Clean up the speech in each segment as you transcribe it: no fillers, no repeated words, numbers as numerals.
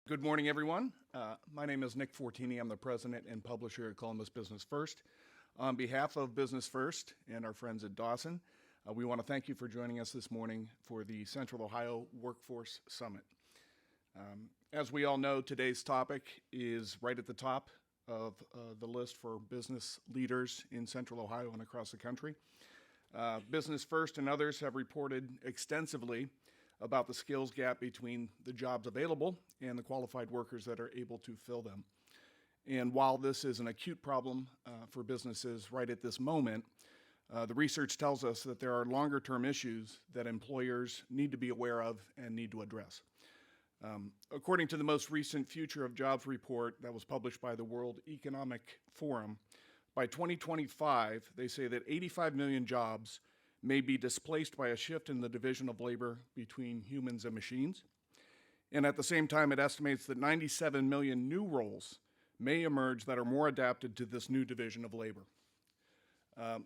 Good morning, everyone. My name is Nick Fortini. I'm the president and publisher at Columbus Business First. On behalf of Business First and our friends at Dawson, we want to thank you for joining us this morning for the Central Ohio Workforce Summit. As we all know, today's topic is right at the top of the list for business leaders in Central Ohio and across the country. Business First and others have reported extensively about the skills gap between the jobs available and the qualified workers that are able to fill them. And while this is an acute problem for businesses right at this moment, the research tells us that there are longer-term issues that employers need to be aware of and need to address. According to the most recent Future of Jobs report that was published by the World Economic Forum, by 2025, they say that 85 million jobs may be displaced by a shift in the division of labor between humans and machines. And at the same time, it estimates that 97 million new roles may emerge that are more adapted to this new division of labor.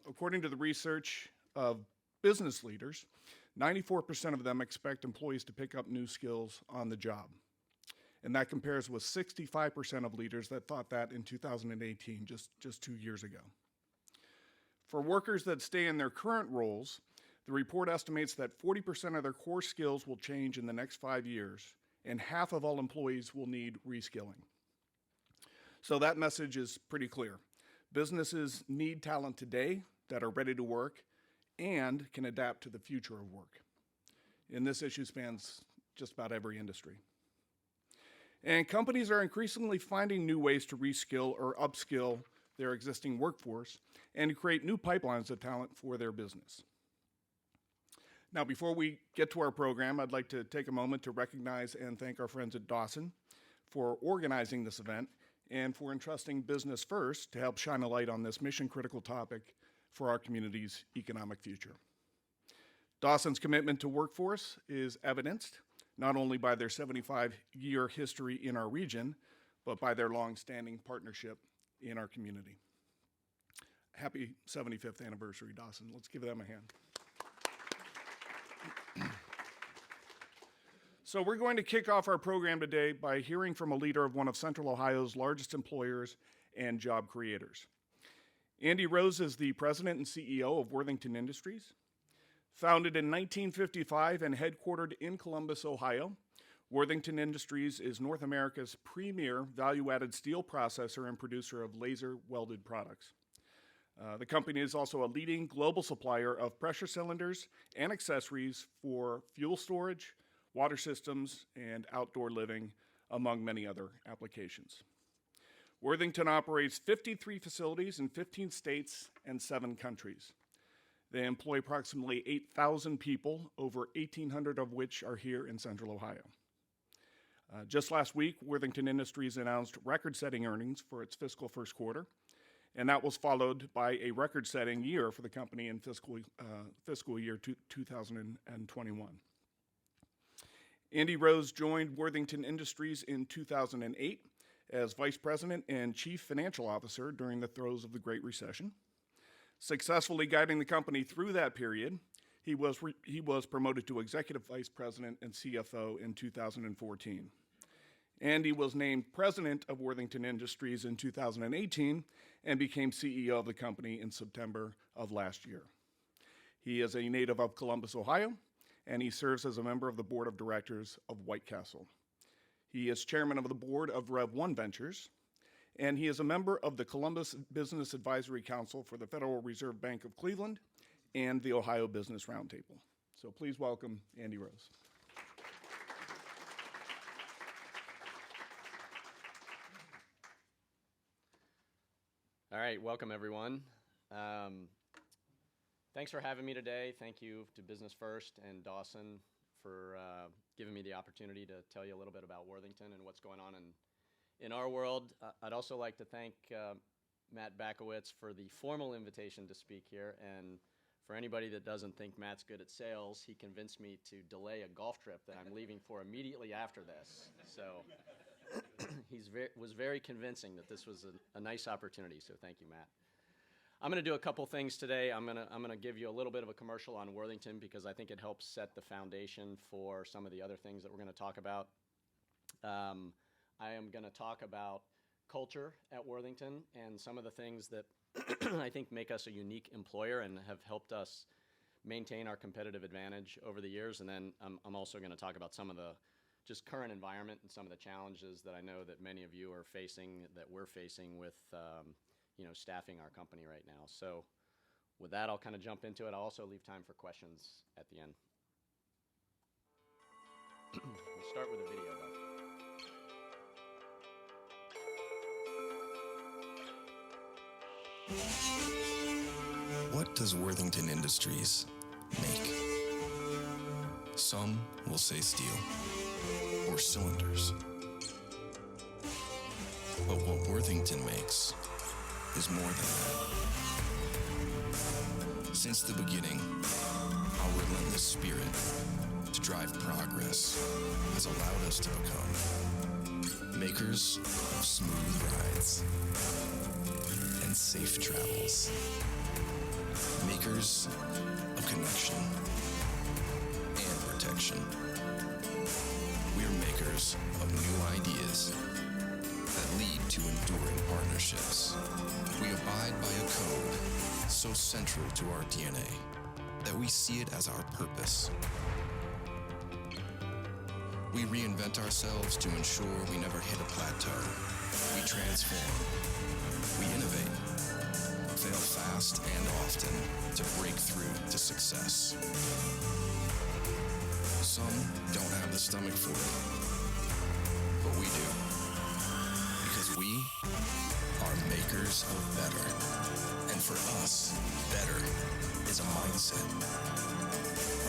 According to the research of business leaders, 94% of them expect employees to pick up new skills on the job. And that compares with 65% of leaders that thought that in 2018, just 2 years ago. For workers that stay in their current roles, the report estimates that 40% of their core skills will change in the next 5 years, and half of all employees will need reskilling. So that message is pretty clear. Businesses need talent today that are ready to work and can adapt to the future of work. And this issue spans just about every industry. And companies are increasingly finding new ways to reskill or upskill their existing workforce and to create new pipelines of talent for their business. Now, before we get to our program, I'd like to take a moment to recognize and thank our friends at Dawson for organizing this event and for entrusting Business First to help shine a light on this mission-critical topic for our community's economic future. Dawson's commitment to workforce is evidenced not only by their 75-year history in our region, but by their long-standing partnership in our community. Happy 75th anniversary, Dawson. Let's give them a hand. So we're going to kick off our program today by hearing from a leader of one of Central Ohio's largest employers and job creators. Andy Rose is the president and CEO of Worthington Industries. Founded in 1955 and headquartered in Columbus, Ohio, Worthington Industries is North America's premier value-added steel processor and producer of laser-welded products. The company is also a leading global supplier of pressure cylinders and accessories for fuel storage, water systems, and outdoor living, among many other applications. Worthington operates 53 facilities in 15 states and 7 countries. They employ approximately 8,000 people, over 1,800 of which are here in Central Ohio. Just last week, Worthington Industries announced record-setting earnings for its fiscal first quarter, and that was followed by a record-setting year for the company in fiscal year 2021. Andy Rose joined Worthington Industries in 2008 as Vice President and Chief Financial Officer during the throes of the Great Recession. Successfully guiding the company through that period, he was promoted to Executive Vice President and CFO in 2014. And he was named President of Worthington Industries in 2018 and became CEO of the company in September of last year. He is a native of Columbus, Ohio, and he serves as a member of the board of directors of White Castle. He is chairman of the board of Rev One Ventures, and he is a member of the Columbus Business Advisory Council for the Federal Reserve Bank of Cleveland and the Ohio Business Roundtable. So please welcome Andy Rose. All right, welcome everyone. Thanks for having me today. Thank you to Business First and Dawson for giving me the opportunity to tell you a little bit about Worthington and what's going on in our world. I'd also like to thank Matt Bakowitz for the formal invitation to speak here. And for anybody that doesn't think Matt's good at sales, he convinced me to delay a golf trip that I'm leaving for immediately after this. So he was very convincing that this was a nice opportunity, so thank you, Matt. I'm going to do a couple things today. I'm going to give you a little bit of a commercial on Worthington because I think it helps set the foundation for some of the other things that we're going to talk about. I am going to talk about culture at Worthington and some of the things that I think make us a unique employer and have helped us maintain our competitive advantage over the years. And then I'm also going to talk about some of the just current environment and some of the challenges that I know that many of you are facing, that we're facing with staffing our company right now. So with that, I'll kind of jump into it. I'll also leave time for questions at the end. We'll start with a video, though. What does Worthington Industries make? Some will say steel or cylinders. But what Worthington makes is more than that. Since the beginning, our relentless spirit to drive progress has allowed us to become makers of smooth rides and safe travels. Makers of connection and protection. We're makers of new ideas that lead to enduring partnerships. We abide by a code so central to our DNA that we see it as our purpose. We reinvent ourselves to ensure we never hit a plateau. We transform. We innovate. Fail fast and often to break through to success. Some don't have the stomach for it, but we do. Because we are makers of better. And for us, better is a mindset,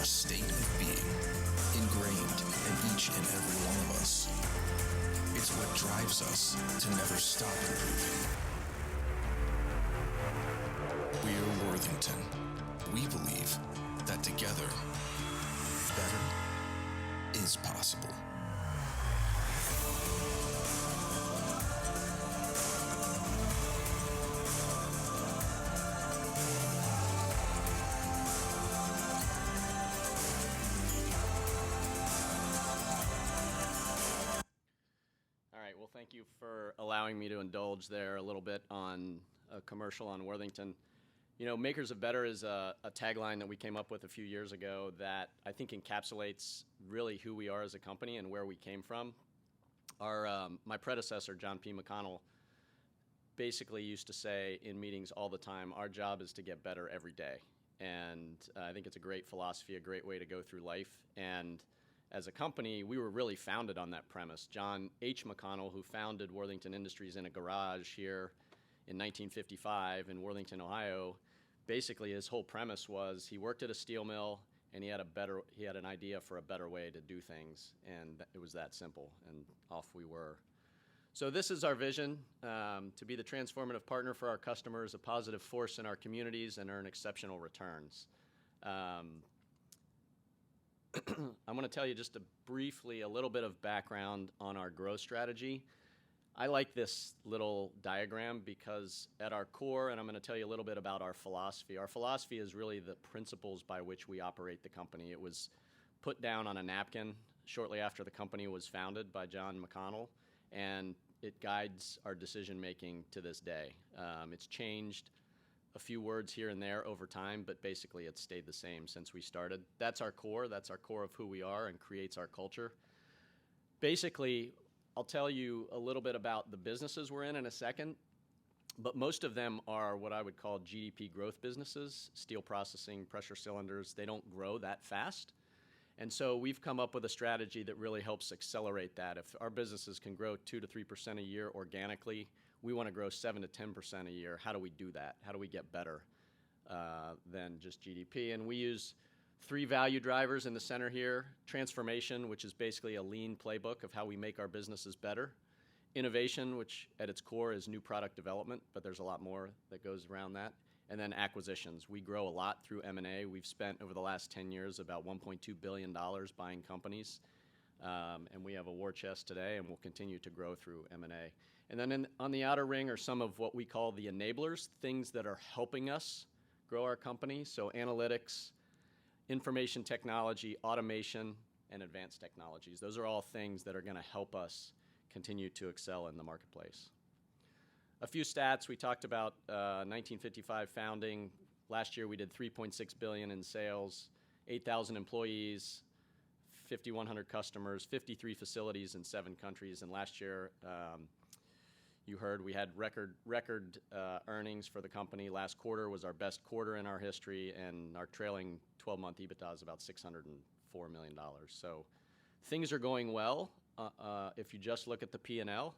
a state of being, ingrained in each and every one of us. It's what drives us to never stop improving. We are Worthington. We believe that together, better is possible. All right, well, thank you for allowing me to indulge there a little bit on a commercial on Worthington. You know, Makers of Better is a tagline that we came up with a few years ago that I think encapsulates really who we are as a company and where we came from. My predecessor, John P. McConnell, basically used to say in meetings all the time, our job is to get better every day. And I think it's a great philosophy, a great way to go through life. And as a company, we were really founded on that premise. John H. McConnell, who founded Worthington Industries in a garage here in 1955 in Worthington, Ohio, basically his whole premise was he worked at a steel mill and he had an idea for a better way to do things, and it was that simple, and off we were. So this is our vision, to be the transformative partner for our customers, a positive force in our communities, and earn exceptional returns. I'm going to tell you just briefly a little bit of background on our growth strategy. I like this little diagram because at our core, and I'm going to tell you a little bit about our philosophy. Our philosophy is really the principles by which we operate the company. It was put down on a napkin shortly after the company was founded by John McConnell, and it guides our decision-making to this day. It's changed a few words here and there over time, but basically it's stayed the same since we started. That's our core of who we are and creates our culture. Basically, I'll tell you a little bit about the businesses we're in a second, but most of them are what I would call GDP growth businesses, steel processing, pressure cylinders. They don't grow that fast. And so we've come up with a strategy that really helps accelerate that. If our businesses can grow 2 to 3% a year organically, we want to grow 7 to 10% a year. How do we do that? How do we get better than just GDP? And we use 3 value drivers in the center here. Transformation, which is basically a lean playbook of how we make our businesses better. Innovation, which at its core is new product development, but there's a lot more that goes around that. And then acquisitions. We grow a lot through M&A. We've spent over the last 10 years about $1.2 billion buying companies. And we have a war chest today, and we'll continue to grow through M&A. And then on the outer ring are some of what we call the enablers, things that are helping us grow our company. So analytics, information technology, automation, and advanced technologies. Those are all things that are going to help us continue to excel in the marketplace. A few stats. We talked about 1955 founding. Last year we did $3.6 billion in sales, 8,000 employees, 5,100 customers, 53 facilities in 7 countries. And last year, you heard we had record earnings for the company. Last quarter was our best quarter in our history, and our trailing 12-month EBITDA is about $604 million. So things are going well if you just look at the P&L.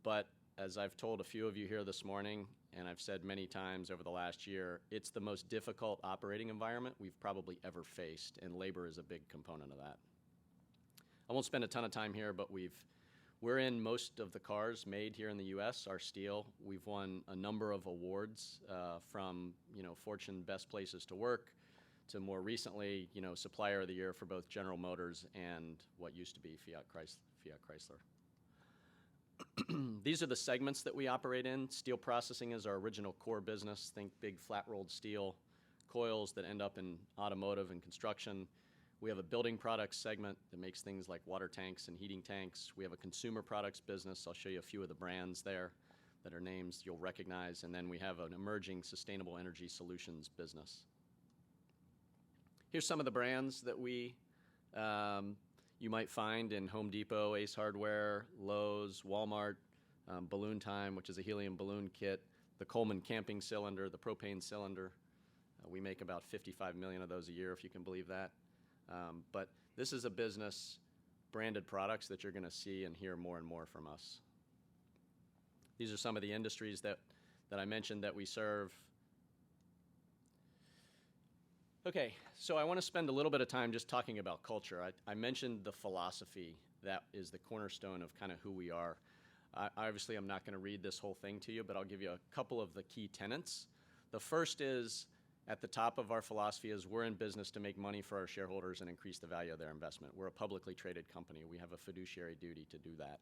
But as I've told a few of you here this morning, and I've said many times over the last year, it's the most difficult operating environment we've probably ever faced, and labor is a big component of that. I won't spend a ton of time here, but we're in most of the cars made here in the U.S. Our steel. We've won a number of awards from Fortune Best Places to Work to more recently Supplier of the Year for both General Motors and what used to be Fiat Chrysler. These are the segments that we operate in. Steel processing is our original core business. Think big flat-rolled steel coils that end up in automotive and construction. We have a building products segment that makes things like water tanks and heating tanks. We have a consumer products business. I'll show you a few of the brands there that are names you'll recognize. And then we have an emerging sustainable energy solutions business. Here's some of the brands that you might find in Home Depot, Ace Hardware, Lowe's, Walmart, Balloon Time, which is a helium balloon kit, the Coleman camping cylinder, the propane cylinder. We make about 55 million of those a year, if you can believe that. But this is a business, branded products, that you're going to see and hear more and more from us. These are some of the industries that I mentioned that we serve. Okay, so I want to spend a little bit of time just talking about culture. I mentioned the philosophy that is the cornerstone of kind of who we are. Obviously, I'm not going to read this whole thing to you, but I'll give you a couple of the key tenets. The first is, at the top of our philosophy, is we're in business to make money for our shareholders and increase the value of their investment. We're a publicly traded company. We have a fiduciary duty to do that.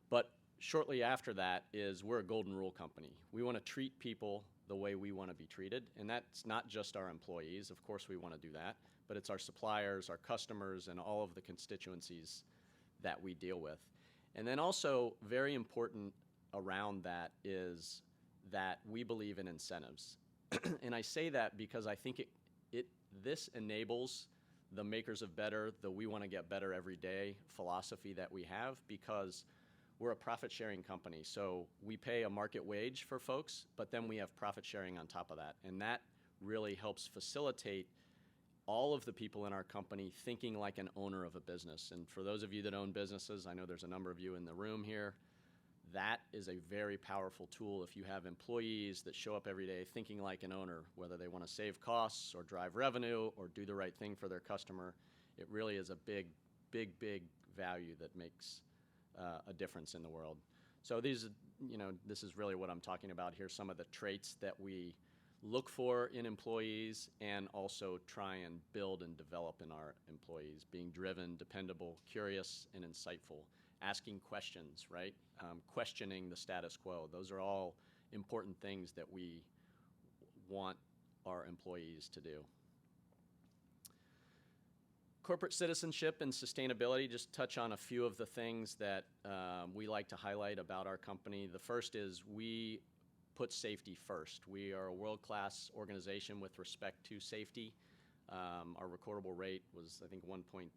But shortly after that is we're a golden rule company. We want to treat people the way we want to be treated, and that's not just our employees. Of course we want to do that, but it's our suppliers, our customers, and all of the constituencies that we deal with. And then also, very important around that is that we believe in incentives. And I say that because I think this enables the makers of better, the we want to get better every day philosophy that we have, because we're a profit-sharing company. So we pay a market wage for folks, but then we have profit sharing on top of that. And that really helps facilitate all of the people in our company thinking like an owner of a business. And for those of you that own businesses, I know there's a number of you in the room here, that is a very powerful tool if you have employees that show up every day thinking like an owner, whether they want to save costs or drive revenue or do the right thing for their customer. It really is a big, big, big value that makes a difference in the world. So this is really what I'm talking about here, some of the traits that we look for in employees and also try and build and develop in our employees: being driven, dependable, curious, and insightful, asking questions, right? Questioning the status quo. Those are all important things that we want our employees to do. Corporate citizenship and sustainability, just touch on a few of the things that we like to highlight about our company. The first is we put safety first. We are a world-class organization with respect to safety. Our recordable rate was, I think, 1.6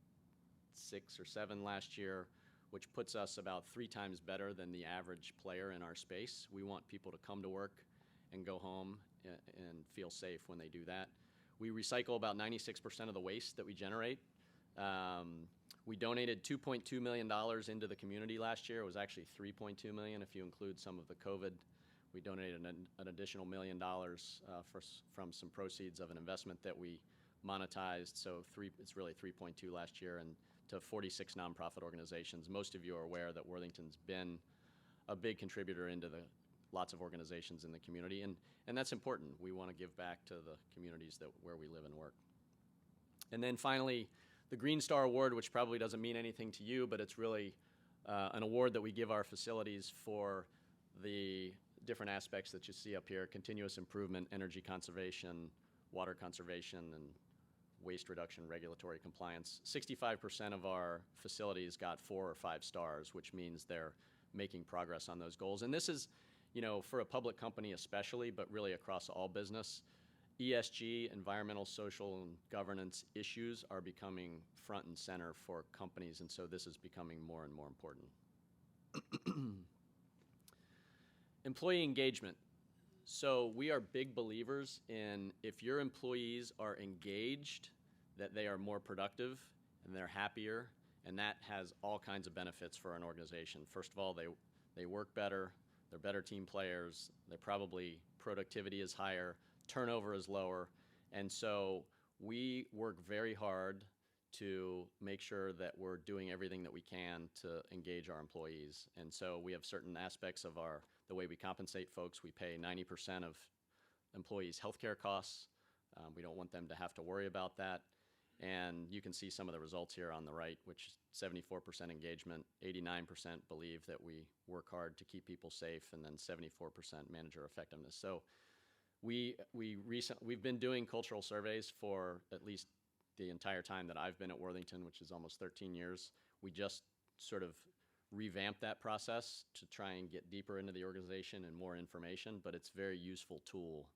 or 7 last year, which puts us about 3 times better than the average player in our space. We want people to come to work and go home and feel safe when they do that. We recycle about 96% of the waste that we generate. We donated $2.2 million into the community last year. It was actually $3.2 million if you include some of the COVID. We donated an additional $1 million from some proceeds of an investment that we monetized. So it's really 3.2 last year, and to 46 nonprofit organizations. Most of you are aware that Worthington's been a big contributor into lots of organizations in the community, and that's important. We want to give back to the communities where we live and work. And then finally, the Green Star Award, which probably doesn't mean anything to you, but it's really an award that we give our facilities for the different aspects that you see up here: continuous improvement, energy conservation, water conservation, and waste reduction, regulatory compliance. 65% of our facilities got 4 or 5 stars, which means they're making progress on those goals. And this is, for a public company especially, but really across all business, ESG, environmental, social, and governance issues are becoming front and center for companies, and so this is becoming more and more important. Employee engagement. So we are big believers in if your employees are engaged, that they are more productive and they're happier, and that has all kinds of benefits for an organization. First of all, they work better, they're better team players, productivity is higher, turnover is lower, and so we work very hard to make sure that we're doing everything that we can to engage our employees. And so we have certain aspects of the way we compensate folks. We pay 90% of employees' healthcare costs. We don't want them to have to worry about that. And you can see some of the results here on the right, which 74% engagement, 89% believe that we work hard to keep people safe, and then 74% manager effectiveness. So we've been doing cultural surveys for at least the entire time that I've been at Worthington, which is almost 13 years. We just sort of revamped that process to try and get deeper into the organization and more information, but it's a very useful tool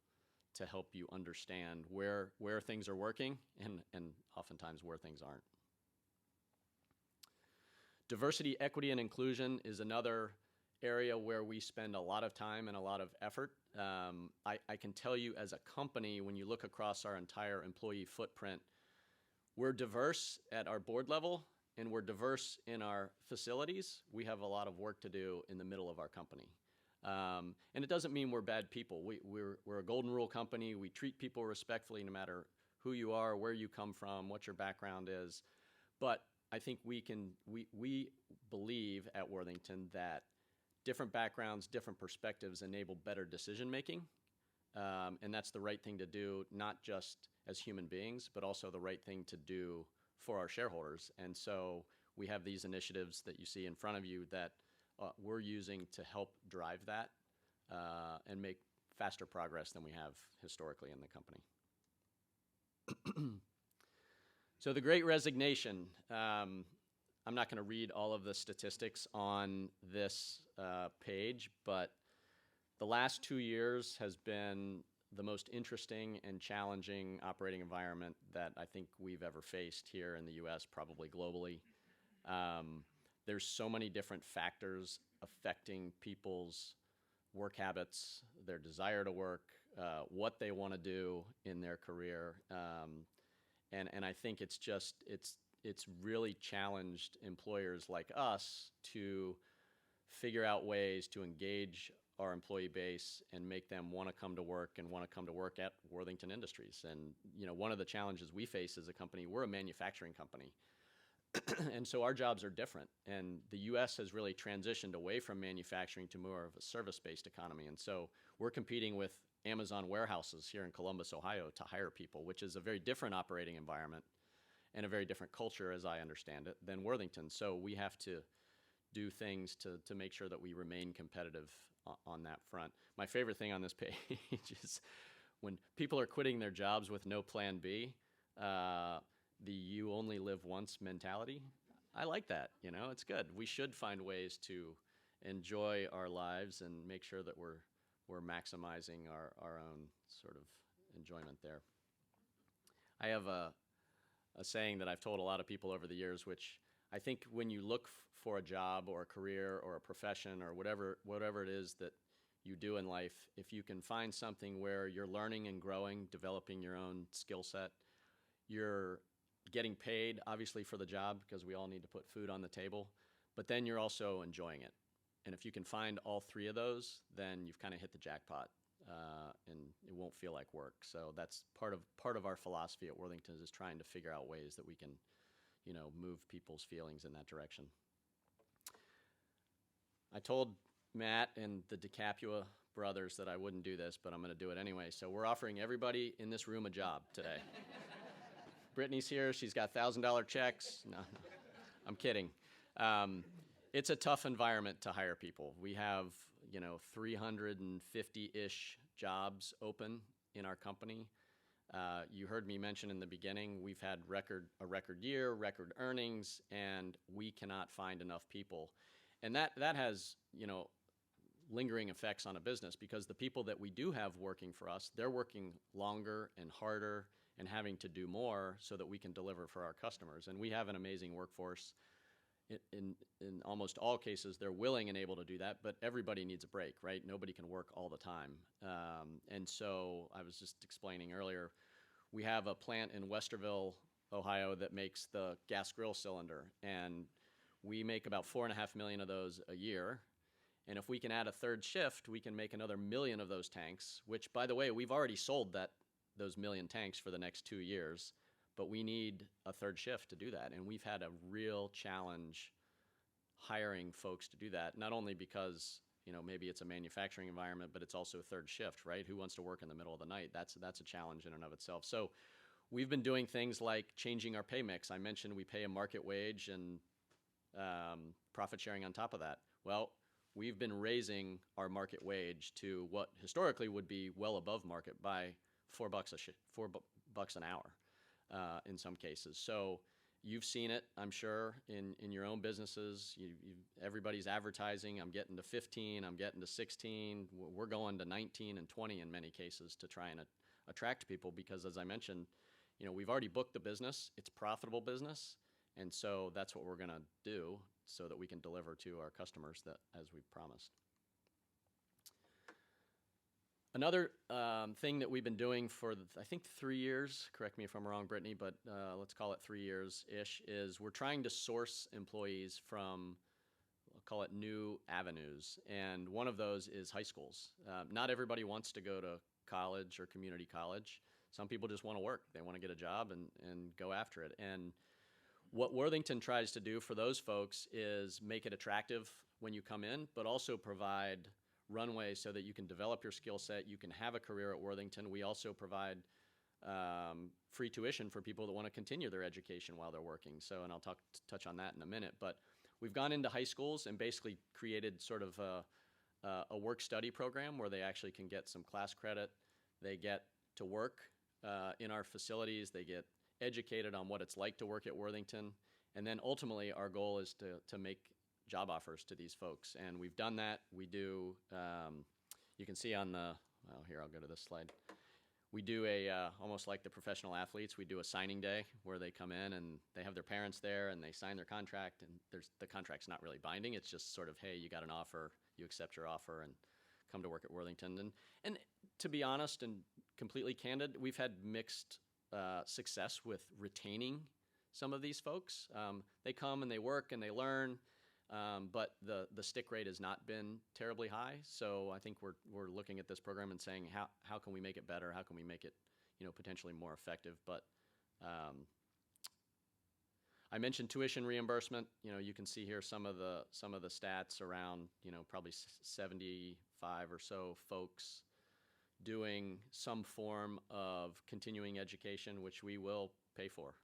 to help you understand where things are working and oftentimes where things aren't. Diversity, equity, and inclusion is another area where we spend a lot of time and a lot of effort. I can tell you as a company, when you look across our entire employee footprint, we're diverse at our board level and we're diverse in our facilities. We have a lot of work to do in the middle of our company. And it doesn't mean we're bad people. We're a golden rule company. We treat people respectfully no matter who you are, where you come from, what your background is. But I think we believe at Worthington that different backgrounds, different perspectives enable better decision making. And that's the right thing to do, not just as human beings, but also the right thing to do for our shareholders. And so we have these initiatives that you see in front of you that we're using to help drive that and make faster progress than we have historically in the company. So the Great Resignation. I'm not going to read all of the statistics on this page, but the last 2 years has been the most interesting and challenging operating environment that I think we've ever faced here in the U.S., probably globally. There's so many different factors affecting people's work habits, their desire to work, what they want to do in their career. And I think it's really challenged employers like us to figure out ways to engage our employee base and make them want to come to work and want to come to work at Worthington Industries. And one of the challenges we face as a company, we're a manufacturing company. And so our jobs are different. And the U.S. has really transitioned away from manufacturing to more of a service-based economy. And so we're competing with Amazon warehouses here in Columbus, Ohio, to hire people, which is a very different operating environment and a very different culture, as I understand it, than Worthington. So we have to do things to make sure that we remain competitive on that front. My favorite thing on this page is when people are quitting their jobs with no plan B, the you only live once mentality. I like that, it's good. We should find ways to enjoy our lives and make sure that we're maximizing our own sort of enjoyment there. I have a saying that I've told a lot of people over the years, which I think when you look for a job or a career or a profession or whatever it is that you do in life, if you can find something where you're learning and growing, developing your own skill set, you're getting paid, obviously, for the job because we all need to put food on the table, but then you're also enjoying it. And if you can find all three of those, then you've kind of hit the jackpot, and it won't feel like work. So that's part of our philosophy at Worthington is trying to figure out ways that we can, move people's feelings in that direction. I told Matt and the DeCapua brothers that I wouldn't do this, but I'm going to do it anyway. So we're offering everybody in this room a job today. Brittany's here. She's got $1,000 checks. No, I'm kidding. It's a tough environment to hire people. We have, 350-ish jobs open in our company. You heard me mention in the beginning, we've had a record year, record earnings, and we cannot find enough people. And that has, lingering effects on a business, because the people that we do have working for us, they're working longer and harder and having to do more so that we can deliver for our customers. And we have an amazing workforce. In almost all cases, they're willing and able to do that, but everybody needs a break, right? Nobody can work all the time. And so I was just explaining earlier, we have a plant in Westerville, Ohio, that makes the gas grill cylinder, and we make about 4.5 million of those a year. And if we can add a third shift, we can make another 1 million of those tanks, which, by the way, we've already sold those 1 million tanks for the next 2 years, but we need a third shift to do that. And we've had a real challenge hiring folks to do that, not only because, maybe it's a manufacturing environment, but it's also a third shift, right? Who wants to work in the middle of the night? That's a challenge in and of itself. So we've been doing things like changing our pay mix. I mentioned we pay a market wage and profit sharing on top of that. Well, we've been raising our market wage to what historically would be well above market by $4 an hour in some cases. So you've seen it, I'm sure, in your own businesses. Everybody's advertising. I'm getting to 15. I'm getting to 16. We're going to 19 and 20 in many cases to try and attract people, because, as I mentioned, we've already booked the business. It's profitable business. And so that's what we're going to do so that we can deliver to our customers that as we promised. Another thing that we've been doing for, I think, 3 years, correct me if I'm wrong, Brittany, but let's call it 3 years-ish, is we're trying to source employees from, I'll call it, new avenues. And one of those is high schools. Not everybody wants to go to college or community college. Some people just want to work. They want to get a job and go after it. And what Worthington tries to do for those folks is make it attractive when you come in, but also provide runway so that you can develop your skill set, you can have a career at Worthington. We also provide free tuition for people that want to continue their education while they're working. So, and I'll touch on that in a minute. But we've gone into high schools and basically created sort of a work-study program where they actually can get some class credit. They get to work in our facilities. They get educated on what it's like to work at Worthington. And then ultimately our goal is to make job offers to these folks. And we've done that. We do, you can see on here, I'll go to this slide. We do almost like the professional athletes, we do a signing day where they come in and they have their parents there and they sign their contract, and the contract's not really binding. It's just sort of, hey, you got an offer, you accept your offer and come to work at Worthington. And to be honest and completely candid, we've had mixed success with retaining some of these folks. They come and they work and they learn, but the stick rate has not been terribly high. So I think we're looking at this program and saying, how can we make it better? How can we make it, potentially more effective? But I mentioned tuition reimbursement. You can see here some of the stats around, probably 75 or so folks doing some form of continuing education, which we will pay for.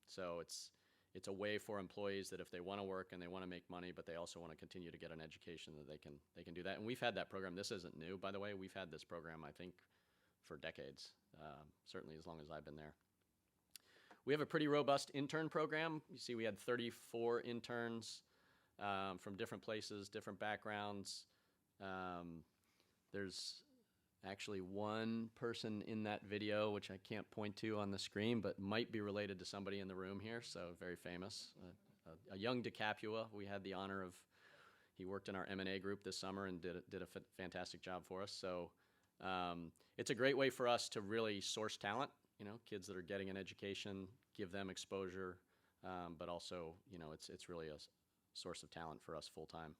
So it's a way for employees that if they want to work and they want to make money, but they also want to continue to get an education, that they can do that. And we've had that program. This isn't new, by the way. We've had this program, I think, for decades, certainly as long as I've been there. We have a pretty robust intern program. You see we had 34 interns from different places, different backgrounds. There's actually one person in that video, which I can't point to on the screen, but might be related to somebody in the room here, so very famous. A young DeCapua. We had the honor of, he worked in our M&A group this summer and did a fantastic job for us. So it's a great way for us to really source talent, kids that are getting an education, give them exposure, but also, it's really a source of talent for us full time.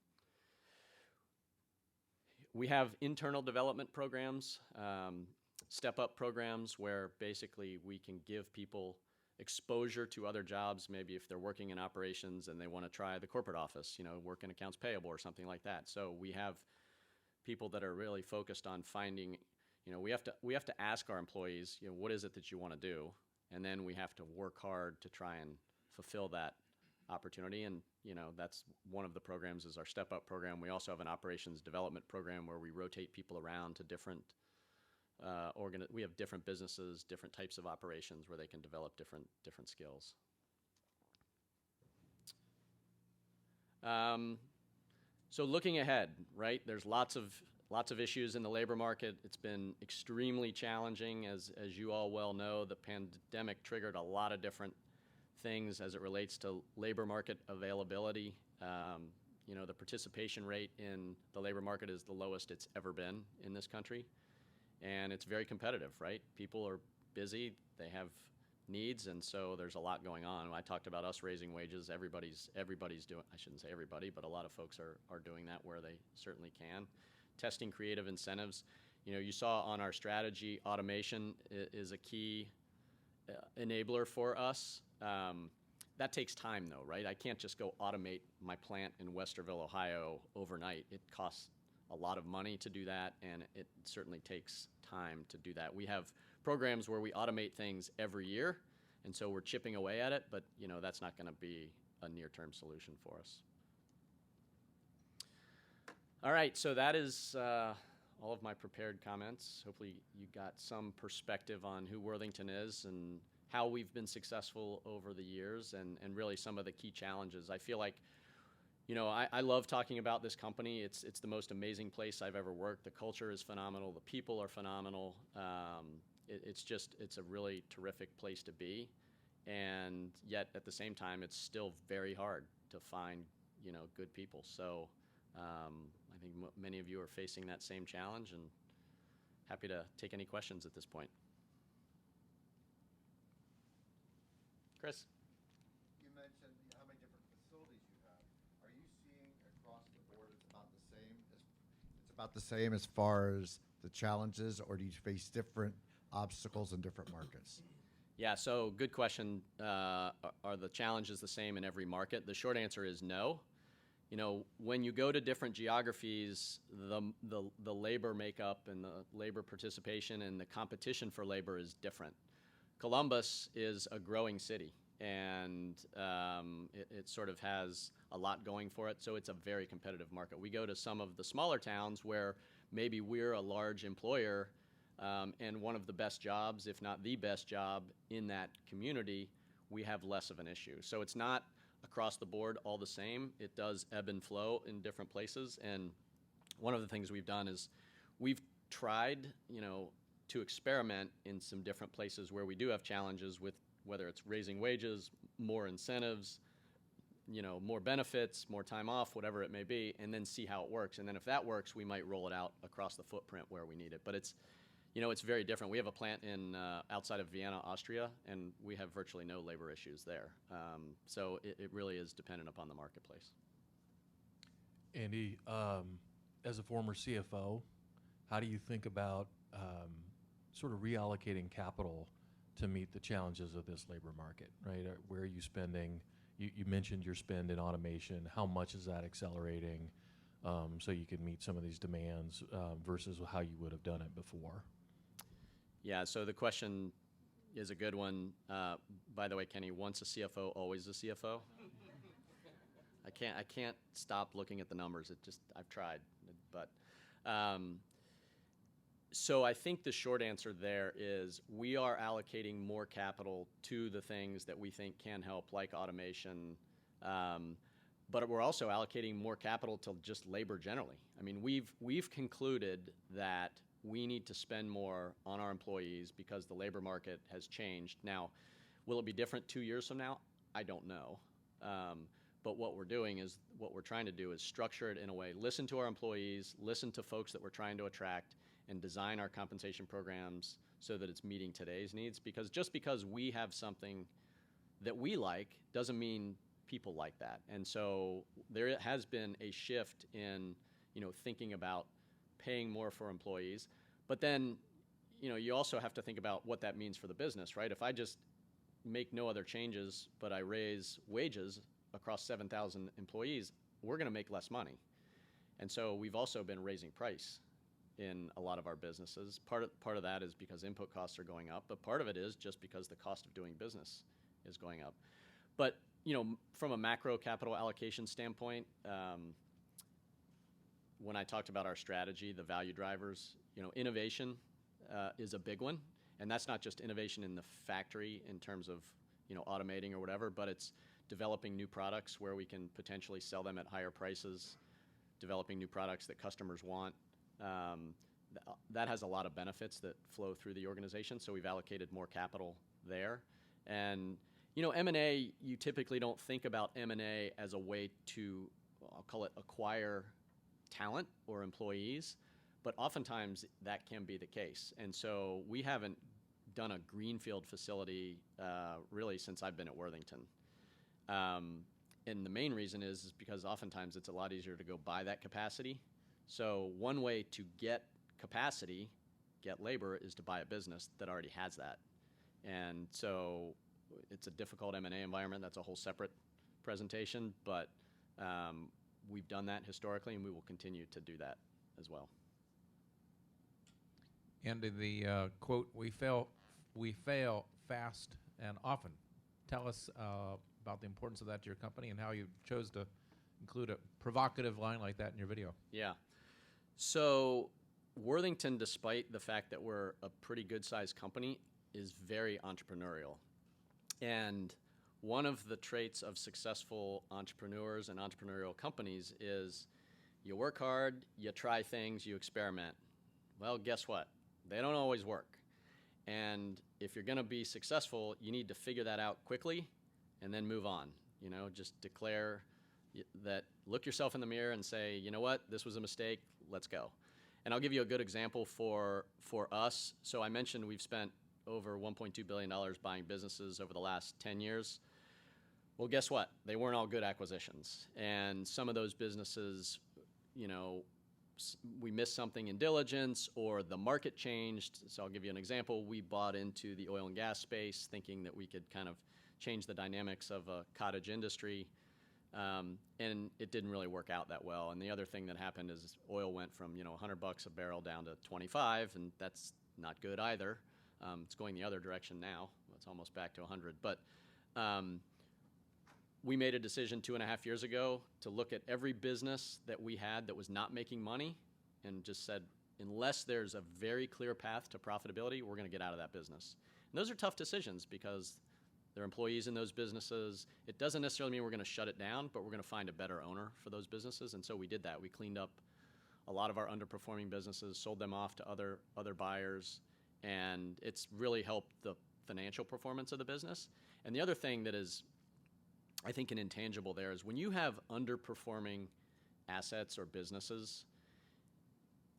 We have internal development programs, step-up programs where basically we can give people exposure to other jobs, maybe if they're working in operations and they want to try the corporate office, work in accounts payable or something like that. So we have people that are really focused on finding, we have to ask our employees, what is it that you want to do? And then we have to work hard to try and fulfill that opportunity. And that's one of the programs is our Step Up program. We also have an operations development program where we rotate people around to different we have different businesses, different types of operations where they can develop different skills. So looking ahead, right? There's lots of issues in the labor market. It's been extremely challenging, as you all well know. The pandemic triggered a lot of different things as it relates to labor market availability. The participation rate in the labor market is the lowest it's ever been in this country, and it's very competitive, right? People are busy, they have needs, and so there's a lot going on. I talked about us raising wages. Everybody's doing, I shouldn't say everybody, but a lot of folks are doing that where they certainly can. Testing creative incentives. You saw on our strategy, automation is a key enabler for us. That takes time though, right? I can't just go automate my plant in Westerville, Ohio overnight. It costs a lot of money to do that, and it certainly takes time to do that. We have programs where we automate things every year, and so we're chipping away at it, but that's not going to be a near-term solution for us. All right, so that is all of my prepared comments. Hopefully you got some perspective on who Worthington is and how we've been successful over the years, and really some of the key challenges. I feel like, I love talking about this company. It's the most amazing place I've ever worked. The culture is phenomenal. The people are phenomenal. It's a really terrific place to be. And yet at the same time, it's still very hard to find, good people. So I think many of you are facing that same challenge, and happy to take any questions at this point. Chris? You mentioned how many different facilities you have. Are you seeing across the board it's about the same as far as the challenges, or do you face different obstacles in different markets? Yeah, so good question. Are the challenges the same in every market? The short answer is no. When you go to different geographies, the labor makeup and the labor participation and the competition for labor is different. Columbus is a growing city, and it sort of has a lot going for it, so it's a very competitive market. We go to some of the smaller towns where maybe we're a large employer, and one of the best jobs, if not the best job in that community, we have less of an issue. So it's not across the board all the same. It does ebb and flow in different places, and one of the things we've done is we've tried, to experiment in some different places where we do have challenges with whether it's raising wages, more incentives, more benefits, more time off, whatever it may be, and then see how it works. And then if that works, we might roll it out across the footprint where we need it. But it's very different. We have a plant in outside of Vienna, Austria, and we have virtually no labor issues there. So it really is dependent upon the marketplace. Andy, as a former CFO, how do you think about sort of reallocating capital to meet the challenges of this labor market, right? Where are you spending? You mentioned your spend in automation. How much is that accelerating so you can meet some of these demands versus how you would have done it before? Yeah, so the question is a good one. By the way, Kenny, once a CFO, always a CFO. I can't stop looking at the numbers. I've tried, but so I think the short answer there is we are allocating more capital to the things that we think can help, like automation, but we're also allocating more capital to just labor generally. I mean, we've concluded that we need to spend more on our employees because the labor market has changed. Now, will it be different 2 years from now? I don't know. But what we're trying to do is structure it in a way, listen to our employees, listen to folks that we're trying to attract, and design our compensation programs so that it's meeting today's needs. Because just because we have something that we like doesn't mean people like that. And so there has been a shift in, thinking about paying more for employees. But then, you also have to think about what that means for the business, right? If I just make no other changes, but I raise wages across 7,000 employees, we're going to make less money. And so we've also been raising price in a lot of our businesses. Part of that is because input costs are going up, but part of it is just because the cost of doing business is going up. But, from a macro capital allocation standpoint, when I talked about our strategy, the value drivers, innovation is a big one, and that's not just innovation in the factory in terms of automating or whatever, but it's developing new products where we can potentially sell them at higher prices, developing new products that customers want. That has a lot of benefits that flow through the organization, so we've allocated more capital there. And M&A, you typically don't think about M&A as a way to, I'll call it, acquire talent or employees, but oftentimes that can be the case. And so we haven't done a greenfield facility really since I've been at Worthington. And the main reason is because oftentimes it's a lot easier to go buy that capacity. So one way to get capacity, get labor, is to buy a business that already has that. And so it's a difficult M&A environment. That's a whole separate presentation, but we've done that historically, and we will continue to do that as well. And in the quote, we fail fast and often. Tell us about the importance of that to your company and how you chose to include a provocative line like that in your video. Yeah. So Worthington, despite the fact that we're a pretty good-sized company, is very entrepreneurial. And one of the traits of successful entrepreneurs and entrepreneurial companies is you work hard, you try things, you experiment. Well, guess what? They don't always work. And if you're going to be successful, you need to figure that out quickly and then move on. Just declare that, look yourself in the mirror and say, you know what, this was a mistake, let's go. And I'll give you a good example for us. So I mentioned we've spent over $1.2 billion buying businesses over the last 10 years. Well, guess what? They weren't all good acquisitions. And some of those businesses, we missed something in diligence or the market changed. So I'll give you an example. We bought into the oil and gas space thinking that we could kind of change the dynamics of a cottage industry. And it didn't really work out that well. And the other thing that happened is oil went from $100 a barrel down to 25, and that's not good either. It's going the other direction now. It's almost back to 100. But we made a decision 2.5 years ago to look at every business that we had that was not making money and just said, unless there's a very clear path to profitability, we're going to get out of that business. And those are tough decisions because there are employees in those businesses. It doesn't necessarily mean we're going to shut it down, but we're going to find a better owner for those businesses. And so we did that. We cleaned up a lot of our underperforming businesses, sold them off to other buyers, and it's really helped the financial performance of the business. And the other thing that is, I think, an intangible there is when you have underperforming assets or businesses,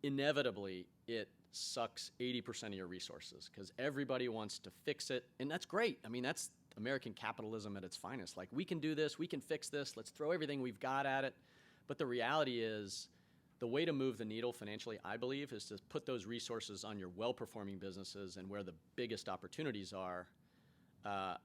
inevitably it sucks 80% of your resources because everybody wants to fix it, and that's great. I mean, that's American capitalism at its finest. Like, we can do this, we can fix this, let's throw everything we've got at it. But the reality is, the way to move the needle financially, I believe, is to put those resources on your well-performing businesses and where the biggest opportunities are,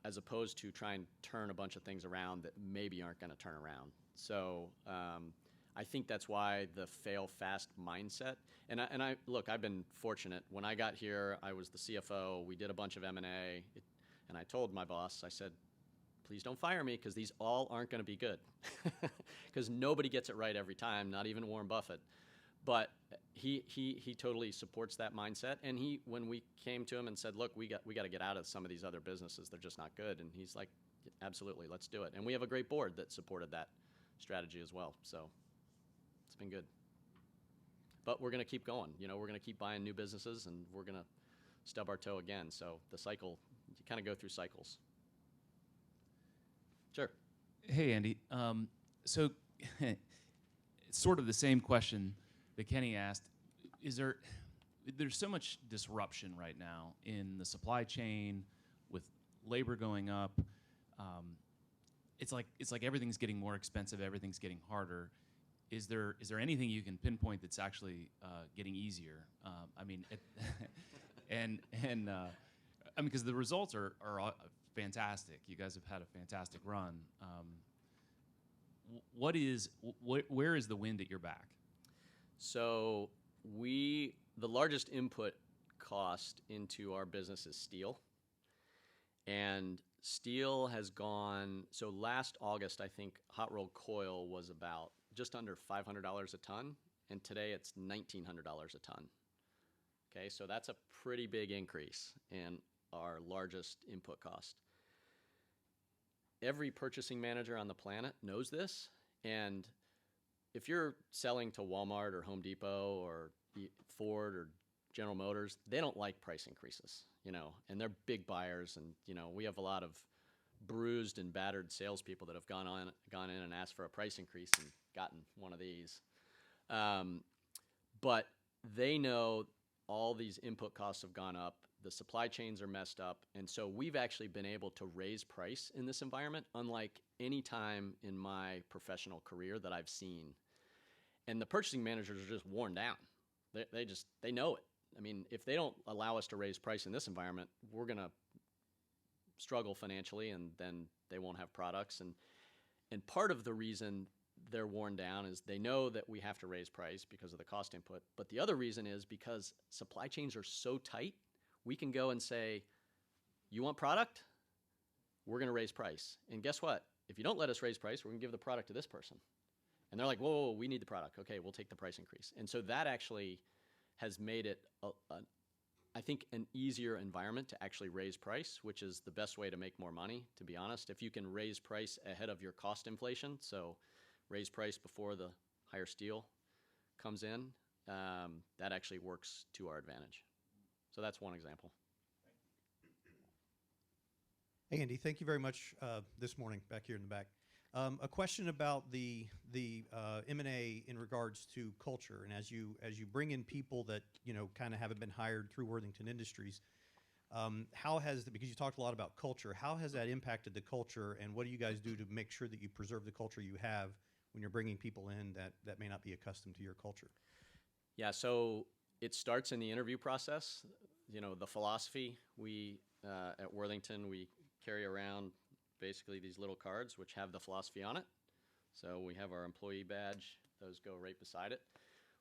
as opposed to try and turn a bunch of things around that maybe aren't going to turn around. So I think that's why the fail fast mindset. And I look, I've been fortunate. When I got here, I was the CFO. We did a bunch of M&A, and I told my boss, I said, please don't fire me because these all aren't going to be good, because nobody gets it right every time, not even Warren Buffett. But he totally supports that mindset. And when we came to him and said, look, we got to get out of some of these other businesses, they're just not good. And he's like, absolutely, let's do it. And we have a great board that supported that strategy as well. So it's been good. But we're going to keep going. We're going to keep buying new businesses, and we're going to stub our toe again. So the cycle, you kind of go through cycles. Sure. Hey, Andy. So it's sort of the same question that Kenny asked. There's so much disruption right now in the supply chain with labor going up. It's like everything's getting more expensive, everything's getting harder. Is there anything you can pinpoint that's actually getting easier? Because the results are fantastic. You guys have had a fantastic run. Where is the wind at your back? So the largest input cost into our business is steel. And steel has gone, so last August, I think hot rolled coil was about just under $500 a ton, and today it's $1,900 a ton. Okay, so that's a pretty big increase in our largest input cost. Every purchasing manager on the planet knows this, and if you're selling to Walmart or Home Depot or Ford or General Motors, they don't like price increases, and they're big buyers, and we have a lot of bruised and battered salespeople that have gone in and asked for a price increase and gotten one of these. But they know all these input costs have gone up, the supply chains are messed up, and so we've actually been able to raise price in this environment unlike any time in my professional career that I've seen. And the purchasing managers are just worn down. They know it. I mean, if they don't allow us to raise price in this environment, we're going to struggle financially, and then they won't have products. And part of the reason they're worn down is they know that we have to raise price because of the cost input. But the other reason is because supply chains are so tight, we can go and say, you want product? We're going to raise price. And guess what? If you don't let us raise price, we're going to give the product to this person. And they're like, whoa, we need the product. Okay, we'll take the price increase. And so that actually has made it, I think, an easier environment to actually raise price, which is the best way to make more money, to be honest. If you can raise price ahead of your cost inflation, so raise price before the higher steel comes in, that actually works to our advantage. So that's one example. Hey, Andy, thank you very much this morning back here in the back. A question about the M&A in regards to culture, and as you bring in people that kind of haven't been hired through Worthington Industries, how has because you talked a lot about culture, how has that impacted the culture, and what do you guys do to make sure that you preserve the culture you have when you're bringing people in that may not be accustomed to your culture? Yeah, so it starts in the interview process. The philosophy, we at Worthington, we carry around basically these little cards which have the philosophy on it. So we have our employee badge. Those go right beside it.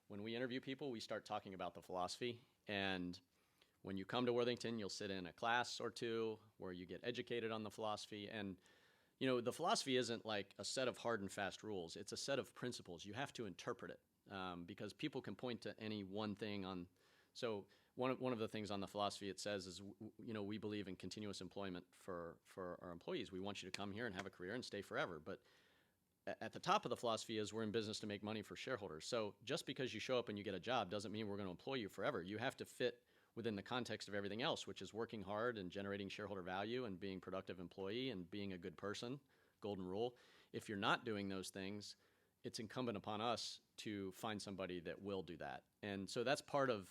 When we interview people, we start talking about the philosophy. And when you come to Worthington, you'll sit in a class or two where you get educated on the philosophy. And the philosophy isn't like a set of hard and fast rules. It's a set of principles. You have to interpret it because people can point to any one thing on. So one of the things on the philosophy it says is, we believe in continuous employment for our employees. We want you to come here and have a career and stay forever. But at the top of the philosophy is we're in business to make money for shareholders. So just because you show up and you get a job doesn't mean we're going to employ you forever. You have to fit within the context of everything else, which is working hard and generating shareholder value and being a productive employee and being a good person, golden rule. If you're not doing those things, it's incumbent upon us to find somebody that will do that. And so that's part of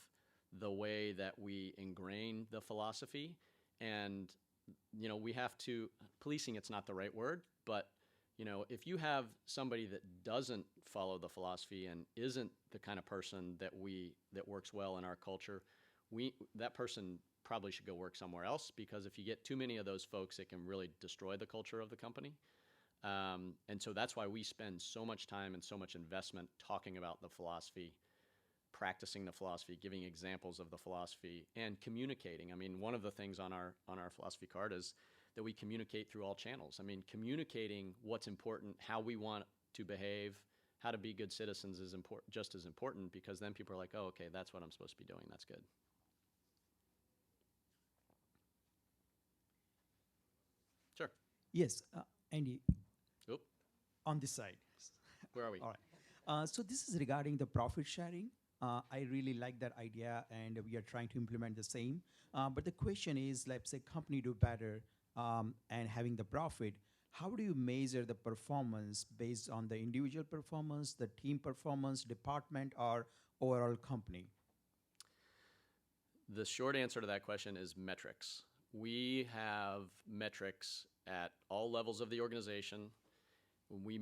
the way that we ingrain the philosophy. And, we have to, policing it's not the right word, but, if you have somebody that doesn't follow the philosophy and isn't the kind of person that works well in our culture, that person probably should go work somewhere else, because if you get too many of those folks, it can really destroy the culture of the company. And so that's why we spend so much time and so much investment talking about the philosophy, practicing the philosophy, giving examples of the philosophy, and communicating. I mean, one of the things on our philosophy card is that we communicate through all channels. I mean, communicating what's important, how we want to behave, how to be good citizens is just as important, because then people are like, oh, okay, that's what I'm supposed to be doing. That's good. Sure. Yes, Andy, Oop, on this side. where are we? All right. So this is regarding the profit sharing. I really like that idea, and we are trying to implement the same. But the question is, let's say company do better and having the profit, how do you measure the performance based on the individual performance, the team performance, department, or overall company? The short answer to that question is metrics. We have metrics at all levels of the organization. We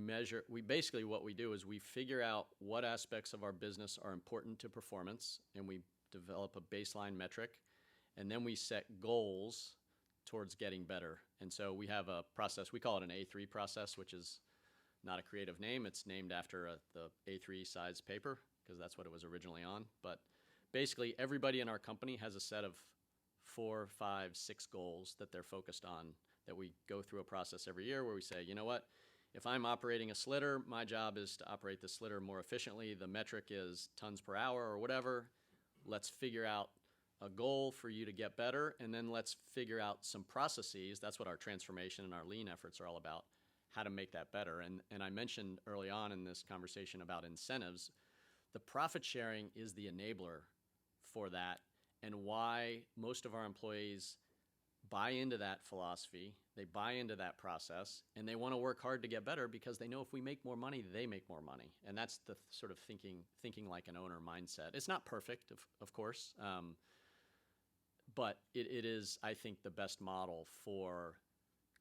basically what we do is we figure out what aspects of our business are important to performance, and we develop a baseline metric, and then we set goals towards getting better. And so we have a process, we call it an A3 process, which is not a creative name. It's named after the A3 size paper, because that's what it was originally on. But basically everybody in our company has a set of 4, 5, 6 goals that they're focused on, that we go through a process every year where we say, you know what, if I'm operating a slitter, my job is to operate the slitter more efficiently. The metric is tons per hour or whatever. Let's figure out a goal for you to get better, and then let's figure out some processes. That's what our transformation and our lean efforts are all about, how to make that better. And I mentioned early on in this conversation about incentives. The profit sharing is the enabler for that, and why most of our employees buy into that philosophy, they buy into that process, and they want to work hard to get better because they know if we make more money, they make more money. And that's the sort of thinking like an owner mindset. It's not perfect, of course, but it is, I think, the best model for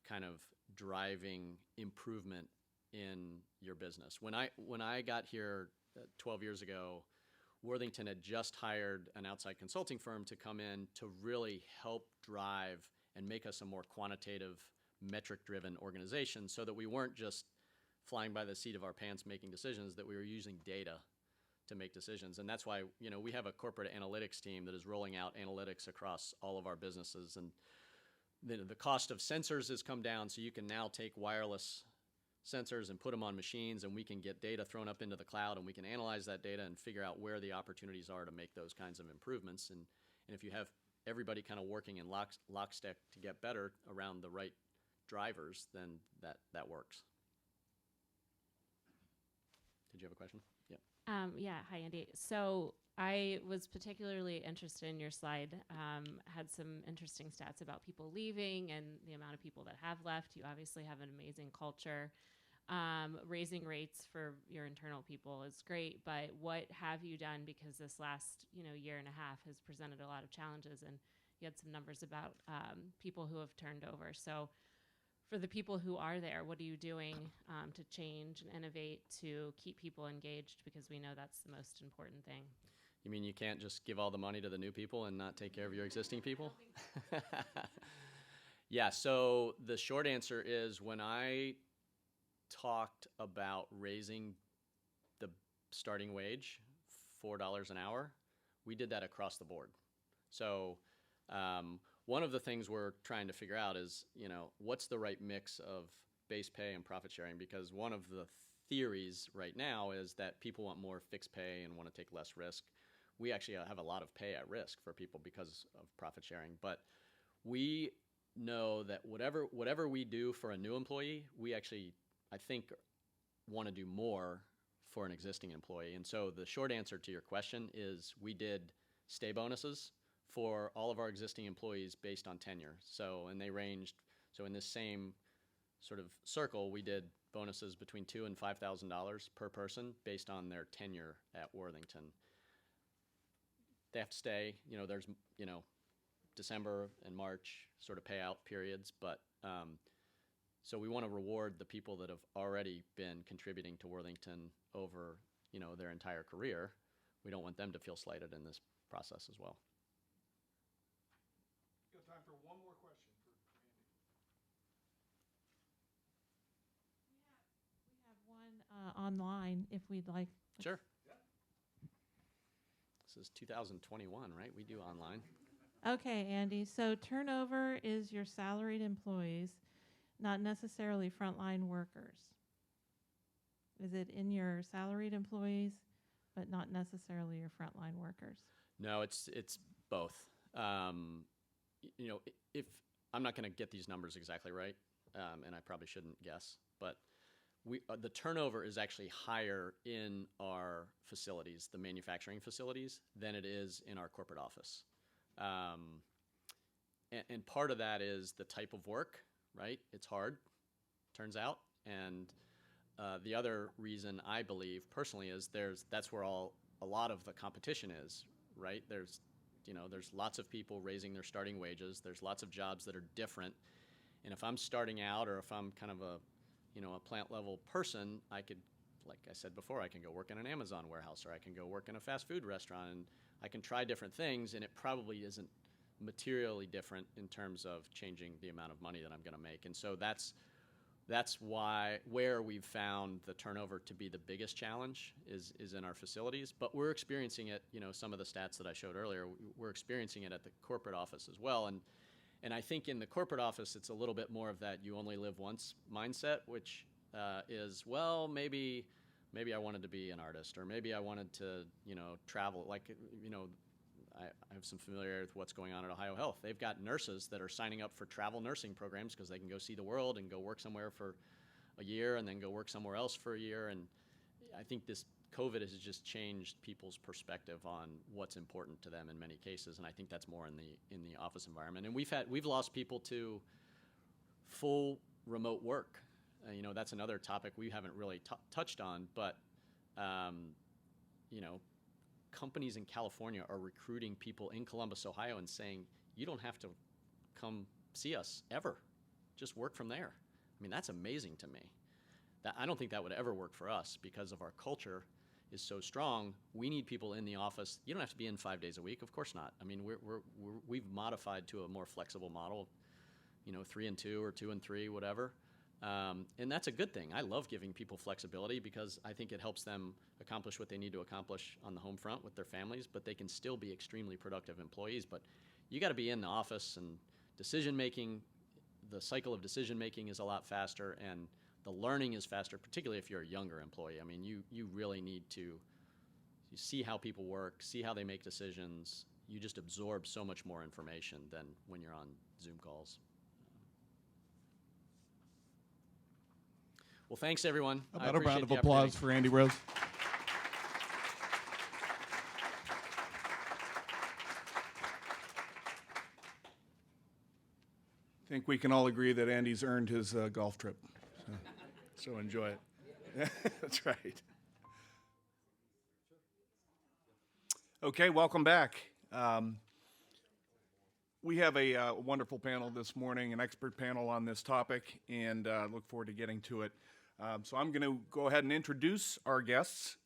kind of driving improvement in your business. When I got here 12 years ago, Worthington had just hired an outside consulting firm to come in to really help drive and make us a more quantitative, metric-driven organization so that we weren't just flying by the seat of our pants making decisions, that we were using data to make decisions. And that's why, we have a corporate analytics team that is rolling out analytics across all of our businesses. And the cost of sensors has come down, so you can now take wireless sensors and put them on machines, and we can get data thrown up into the cloud, and we can analyze that data and figure out where the opportunities are to make those kinds of improvements. And if you have everybody kind of working in lockstep to get better around the right drivers, then that works. Did you have a question? Yeah. Yeah. Hi, Andy. So I was particularly interested in your slide. Had some interesting stats about people leaving and the amount of people that have left. You obviously have an amazing culture. Raising rates for your internal people is great, but what have you done? Because this last year and a half has presented a lot of challenges, and you had some numbers about people who have turned over. So for the people who are there, what are you doing to change and innovate to keep people engaged? Because we know that's the most important thing. You mean you can't just give all the money to the new people and not take care of your existing people? Yeah, so the short answer is when I talked about raising the starting wage $4 an hour, we did that across the board. So one of the things we're trying to figure out is, what's the right mix of base pay and profit sharing? Because one of the theories right now is that people want more fixed pay and want to take less risk. We actually have a lot of pay at risk for people because of profit sharing. But we know that whatever we do for a new employee, we actually, I think, want to do more for an existing employee. And so the short answer to your question is we did stay bonuses for all of our existing employees based on tenure. And they ranged, so in this same sort of circle, we did bonuses between $2,000 and $5,000 per person based on their tenure at Worthington. They have to stay, there's, December and March sort of payout periods, but so we want to reward the people that have already been contributing to Worthington over, their entire career. We don't want them to feel slighted in this process as well. We've got time for one more question for Andy. We have one online if we'd like. Sure. This is 2021, right? We do online. Okay, Andy. So turnover is your salaried employees, not necessarily frontline workers. Is it in your salaried employees, but not necessarily your frontline workers? No, it's both. If I'm not going to get these numbers exactly right, and I probably shouldn't guess, but the turnover is actually higher in our facilities, the manufacturing facilities, than it is in our corporate office. And part of that is the type of work, right? It's hard, turns out. And the other reason I believe personally is that's where a lot of the competition is, right? There's lots of people raising their starting wages. There's lots of jobs that are different. And if I'm starting out, or if I'm kind of a plant level person, I could, like I said before, I can go work in an Amazon warehouse, or I can go work in a fast food restaurant, and I can try different things, and it probably isn't materially different in terms of changing the amount of money that I'm going to make. And so that's where we've found the turnover to be the biggest challenge is in our facilities. But we're experiencing it, some of the stats that I showed earlier, we're experiencing it at the corporate office as well. And I think in the corporate office, it's a little bit more of that you only live once mindset, which is, well, maybe I wanted to be an artist, or maybe I wanted to, travel. Like, I have some familiarity with what's going on at Ohio Health. They've got nurses that are signing up for travel nursing programs because they can go see the world and go work somewhere for a year and then go work somewhere else for a year. And I think this COVID has just changed people's perspective on what's important to them in many cases, and I think that's more in the office environment. And we've lost people to full remote work. You know, that's another topic we haven't really touched on, but you know, companies in California are recruiting people in Columbus, Ohio, and saying, you don't have to come see us ever. Just work from there. I mean, that's amazing to me. I don't think that would ever work for us because of our culture is so strong. We need people in the office. You don't have to be in 5 days a week. Of course not. I mean, we've modified to a more flexible model, you know, 3 and 2 or 2 and 3, whatever. And that's a good thing. I love giving people flexibility because I think it helps them accomplish what they need to accomplish on the home front with their families, but they can still be extremely productive employees. But you got to be in the office, and decision-making, the cycle of decision-making is a lot faster, and the learning is faster, particularly if you're a younger employee. I mean, you really need to see how people work, see how they make decisions. You just absorb so much more information than when you're on Zoom calls. Well, thanks, everyone. About a round of applause for Andy Rose. I think we can all agree that Andy's earned his golf trip. So enjoy it. That's right. Okay, welcome back. We have a wonderful panel this morning, an expert panel on this topic, and look forward to getting to it. So I'm going to go ahead and introduce our guests.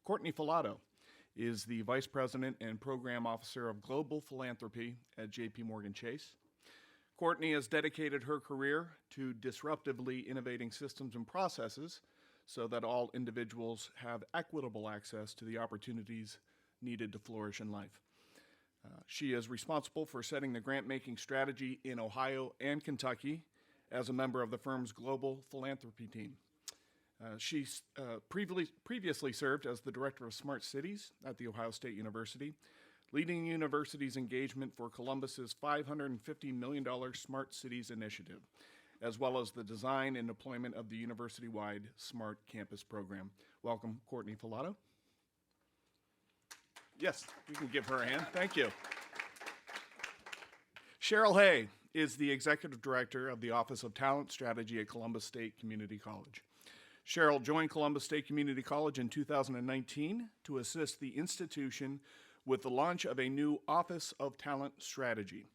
Courtney Filato is the Vice President and Program Officer of Global Philanthropy at J.P. Morgan Chase. Courtney has dedicated her career to disruptively innovating systems and processes so that all individuals have equitable access to the opportunities needed to flourish in life. She is responsible for setting the grant-making strategy in Ohio and Kentucky as a member of the firm's global philanthropy team. She previously served as the Director of Smart Cities at The Ohio State University, leading the university's engagement for Columbus's $550 million Smart Cities initiative, as well as the design and deployment of the university-wide Smart Campus program. Welcome, Courtney Filato. Yes, we can give her a hand. Thank you. Cheryl Hay is the Executive Director of the Office of Talent Strategy at Columbus State Community College. Cheryl joined Columbus State Community College in 2019 to assist the institution with the launch of a new Office of Talent Strategy,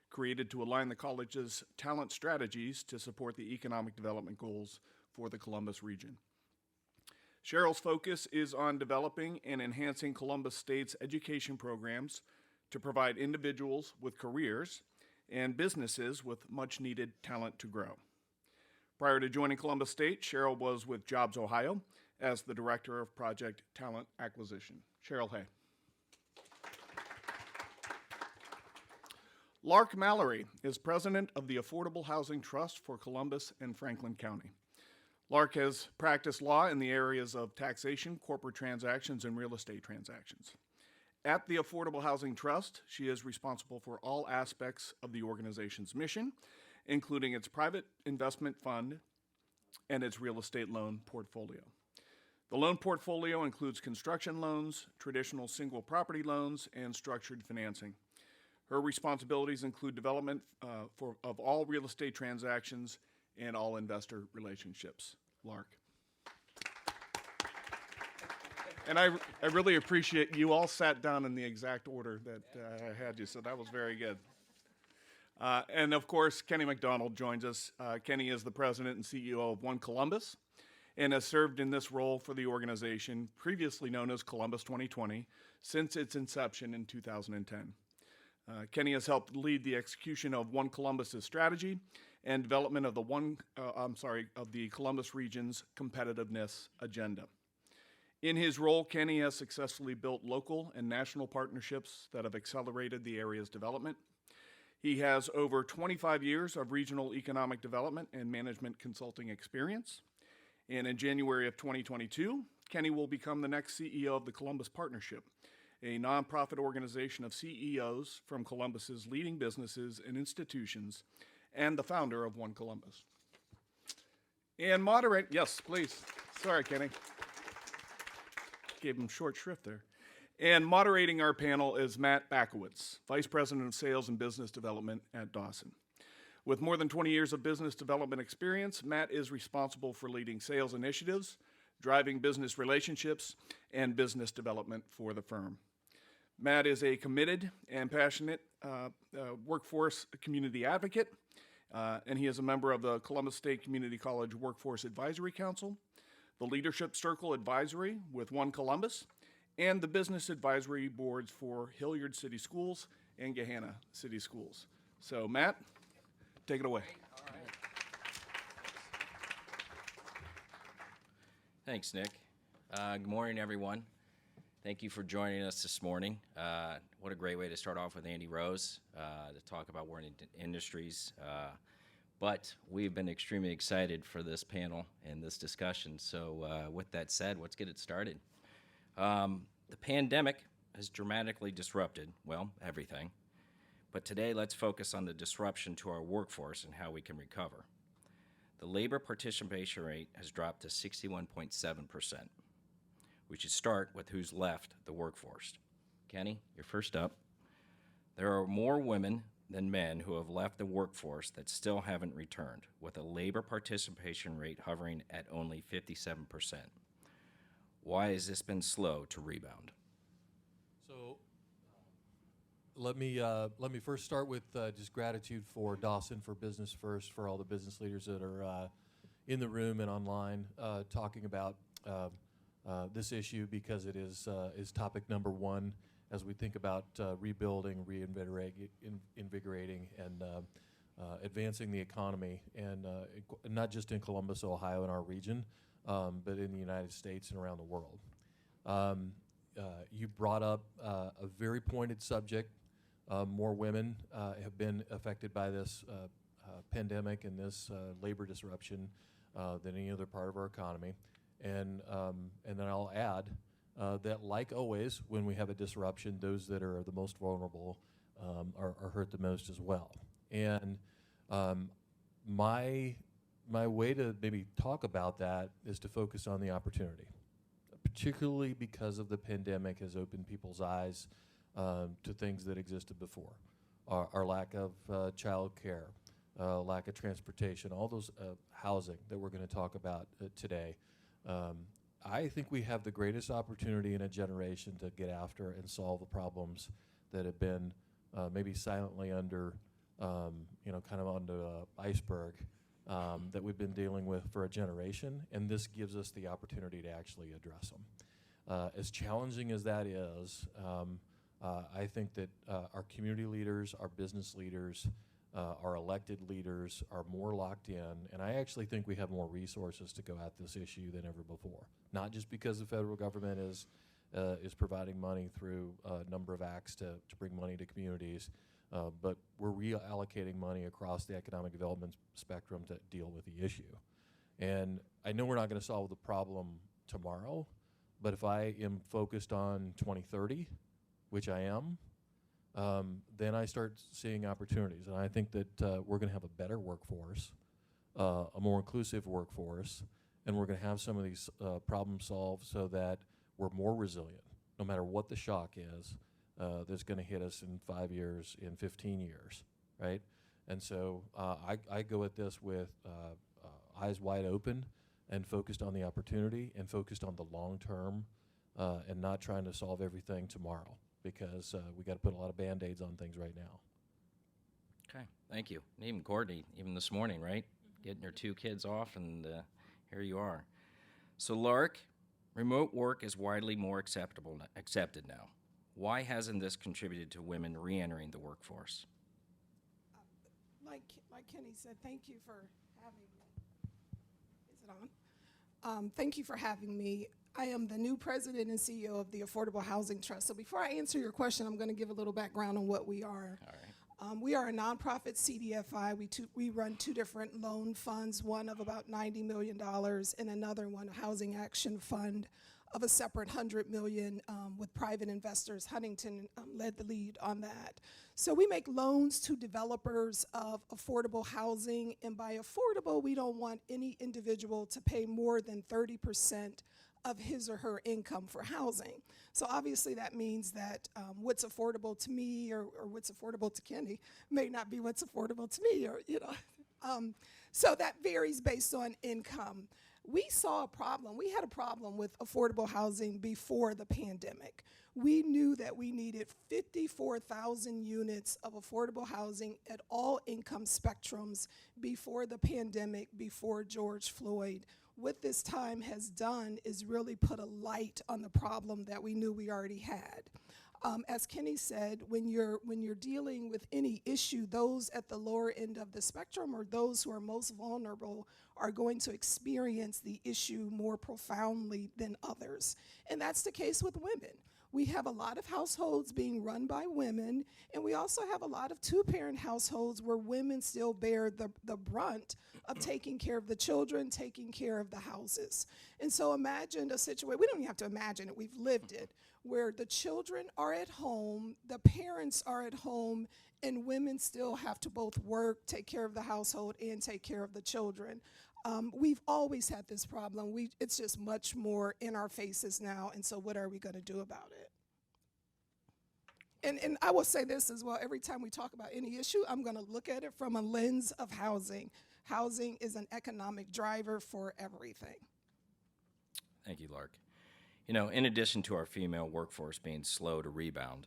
created to align the college's talent strategies to support the economic development goals for the Columbus region. Cheryl's focus is on developing and enhancing Columbus State's education programs to provide individuals with careers and businesses with much-needed talent to grow. Prior to joining Columbus State, Cheryl was with Jobs Ohio as the Director of Project Talent Acquisition. Cheryl Hay. Lark Mallory is president of the Affordable Housing Trust for Columbus and Franklin County. Lark has practiced law in the areas of taxation, corporate transactions, and real estate transactions. At the Affordable Housing Trust, she is responsible for all aspects of the organization's mission, including its private investment fund and its real estate loan portfolio. The loan portfolio includes construction loans, traditional single property loans, and structured financing. Her responsibilities include development of all real estate transactions and all investor relationships. Lark. And I really appreciate you all sat down in the exact order that I had you, so that was very good. And of course, Kenny McDonald joins us. Kenny is the president and CEO of One Columbus and has served in this role for the organization, previously known as Columbus 2020, since its inception in 2010. Kenny has helped lead the execution of One Columbus's strategy and development of the Columbus region's competitiveness agenda. In his role, Kenny has successfully built local and national partnerships that have accelerated the area's development. He has over 25 years of regional economic development and management consulting experience. And in January of 2022, Kenny will become the next CEO of the Columbus Partnership, a nonprofit organization of CEOs from Columbus's leading businesses and institutions, and the founder of One Columbus. And moderate, yes, please. Sorry, Kenny. Gave him short shrift there. And moderating our panel is Matt Bakowitz, Vice President of Sales and Business Development at Dawson. With more than 20 years of business development experience, Matt is responsible for leading sales initiatives, driving business relationships, and business development for the firm. Matt is a committed and passionate workforce community advocate, and he is a member of the Columbus State Community College Workforce Advisory Council, the Leadership Circle Advisory with One Columbus, and the Business Advisory Boards for Hilliard City Schools and Gahanna City Schools. So, Matt, take it away. Thanks, Nick. Good morning, everyone. Thank you for joining us this morning. What a great way to start off with Andy Rose to talk about Worthington Industries. But we've been extremely excited for this panel and this discussion. So with that said, let's get it started. The pandemic has dramatically disrupted, well, everything. But today, let's focus on the disruption to our workforce and how we can recover. The labor participation rate has dropped to 61.7%. We should start with who's left the workforce. Kenny, you're first up. There are more women than men who have left the workforce that still haven't returned, with a labor participation rate hovering at only 57%. Why has this been slow to rebound? So let me first start with just gratitude for Dawson for Business First, for all the business leaders that are in the room and online talking about this issue, because it is topic number one as we think about rebuilding, reinvigorating, and advancing the economy, and not just in Columbus, Ohio, in our region, but in the United States and around the world. You brought up a very pointed subject. More women have been affected by this pandemic and this labor disruption than any other part of our economy. And then I'll add that, like always, when we have a disruption, those that are the most vulnerable are hurt the most as well. And my way to maybe talk about that is to focus on the opportunity, particularly because of the pandemic has opened people's eyes to things that existed before. Our lack of child care, lack of transportation, all those housing that we're going to talk about today. I think we have the greatest opportunity in a generation to get after and solve the problems that have been maybe silently under, kind of under an iceberg that we've been dealing with for a generation, and this gives us the opportunity to actually address them. As challenging as that is, I think that our community leaders, our business leaders, our elected leaders are more locked in, and I actually think we have more resources to go at this issue than ever before. Not just because the federal government is providing money through a number of acts to bring money to communities, but we're reallocating money across the economic development spectrum to deal with the issue. And I know we're not going to solve the problem tomorrow, but if I am focused on 2030, which I am, then I start seeing opportunities. And I think that we're going to have a better workforce, a more inclusive workforce, and we're going to have some of these problems solved so that we're more resilient, no matter what the shock is that's going to hit us in 5 years, in 15 years, right? And so I go at this with eyes wide open and focused on the opportunity and focused on the long term and not trying to solve everything tomorrow, because we got to put a lot of Band-Aids on things right now. Okay, thank you. And even Courtney, even this morning, right? Getting her 2 kids off, and here you are. So, Lark, remote work is widely more accepted now. Why hasn't this contributed to women re-entering the workforce? Like Kenny said, thank you for having me. Is it on? Thank you for having me. I am the new president and CEO of the Affordable Housing Trust. So before I answer your question, I'm going to give a little background on what we are. All right. We are a nonprofit CDFI. We run 2 different loan funds, one of about $90 million and another one, a housing action fund, of a separate 100 million with private investors. Huntington led the lead on that. So we make loans to developers of affordable housing, and by affordable, we don't want any individual to pay more than 30% of his or her income for housing. So obviously that means that what's affordable to me or what's affordable to Kenny may not be what's affordable to me, or so that varies based on income. We saw a problem. We had a problem with affordable housing before the pandemic. We knew that we needed 54,000 units of affordable housing at all income spectrums before the pandemic, before George Floyd. What this time has done is really put a light on the problem that we knew we already had. As Kenny said, when you're dealing with any issue, those at the lower end of the spectrum or those who are most vulnerable are going to experience the issue more profoundly than others. And that's the case with women. We have a lot of households being run by women, and we also have a lot of two-parent households where women still bear the brunt of taking care of the children, taking care of the houses. And so imagine a situation, we don't even have to imagine it, we've lived it, where the children are at home, the parents are at home, and women still have to both work, take care of the household, and take care of the children. We've always had this problem. It's just much more in our faces now, and so what are we going to do about it? And I will say this as well, every time we talk about any issue, I'm going to look at it from a lens of housing. Housing is an economic driver for everything. Thank you, Lark. You know, in addition to our female workforce being slow to rebound,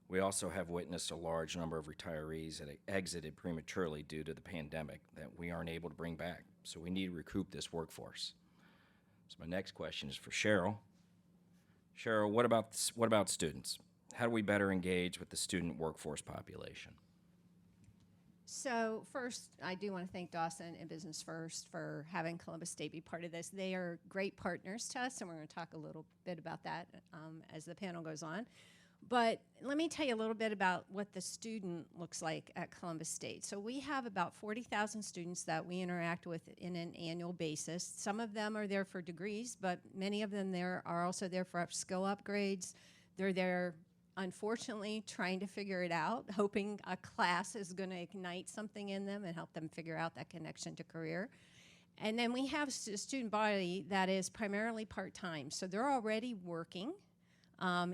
we also have witnessed a large number of retirees that exited prematurely due to the pandemic that we aren't able to bring back. So we need to recoup this workforce. So my next question is for Cheryl. Cheryl, what about students? How do we better engage with the student workforce population? So first, I do want to thank Dawson and Business First for having Columbus State be part of this. They are great partners to us, and we're going to talk a little bit about that as the panel goes on. But let me tell you a little bit about what the student looks like at Columbus State. So we have about 40,000 students that we interact with in an annual basis. Some of them are there for degrees, but many of them are also there for skill upgrades. They're there, unfortunately, trying to figure it out, hoping a class is going to ignite something in them and help them figure out that connection to career. And then we have a student body that is primarily part-time. So they're already working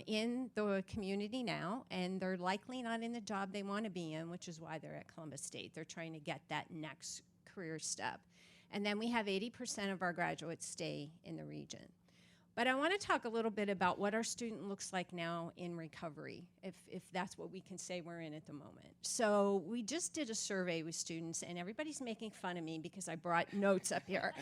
in the community now, and they're likely not in the job they want to be in, which is why they're at Columbus State. They're trying to get that next career step. And then we have 80% of our graduates stay in the region. But I want to talk a little bit about what our student looks like now in recovery, if that's what we can say we're in at the moment. So we just did a survey with students, and everybody's making fun of me because I brought notes up here.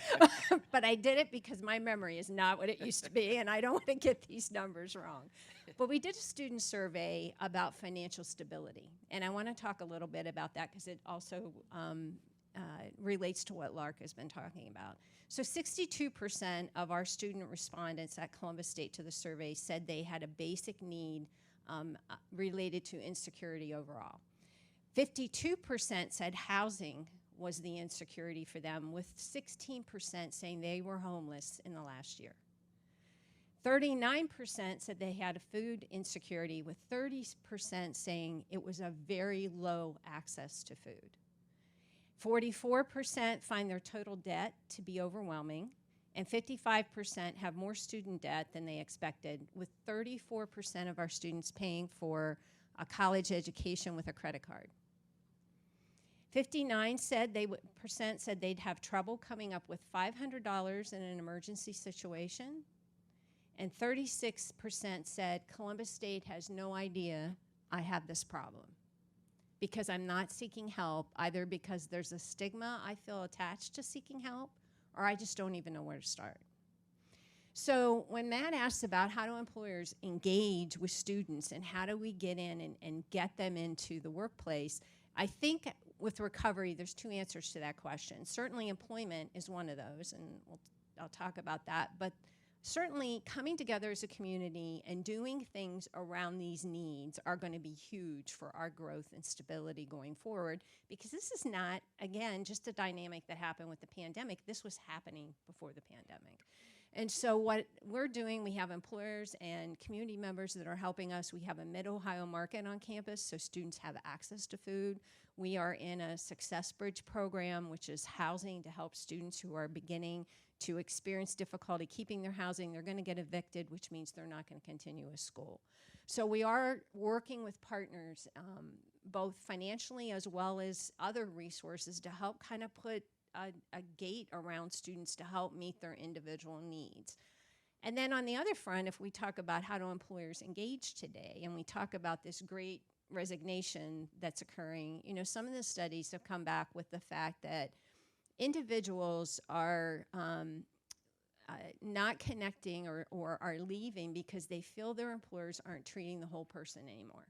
But I did it because my memory is not what it used to be, and I don't want to get these numbers wrong. But we did a student survey about financial stability, and I want to talk a little bit about that because it also relates to what Lark has been talking about. So 62% of our student respondents at Columbus State to the survey said they had a basic need related to insecurity overall. 52% said housing was the insecurity for them, with 16% saying they were homeless in the last year. 39% said they had a food insecurity, with 30% saying it was a very low access to food. 44% find their total debt to be overwhelming, and 55% have more student debt than they expected, with 34% of our students paying for a college education with a credit card. 59% said they'd have trouble coming up with $500 in an emergency situation, and 36% said Columbus State has no idea I have this problem, because I'm not seeking help, either because there's a stigma I feel attached to seeking help, or I just don't even know where to start. So when Matt asks about how do employers engage with students and how do we get in and get them into the workplace, I think with recovery, there's two answers to that question. Certainly employment is one of those, and I'll talk about that, but certainly coming together as a community and doing things around these needs are going to be huge for our growth and stability going forward, because this is not, again, just a dynamic that happened with the pandemic. This was happening before the pandemic. And so what we're doing, we have employers and community members that are helping us. We have a Mid-Ohio market on campus, so students have access to food. We are in a Success Bridge program, which is housing to help students who are beginning to experience difficulty keeping their housing. They're going to get evicted, which means they're not going to continue with school. So we are working with partners, both financially as well as other resources, to help kind of put a gate around students to help meet their individual needs. And then on the other front, if we talk about how do employers engage today, and we talk about this great resignation that's occurring, you know, some of the studies have come back with the fact that individuals are not connecting or are leaving because they feel their employers aren't treating the whole person anymore.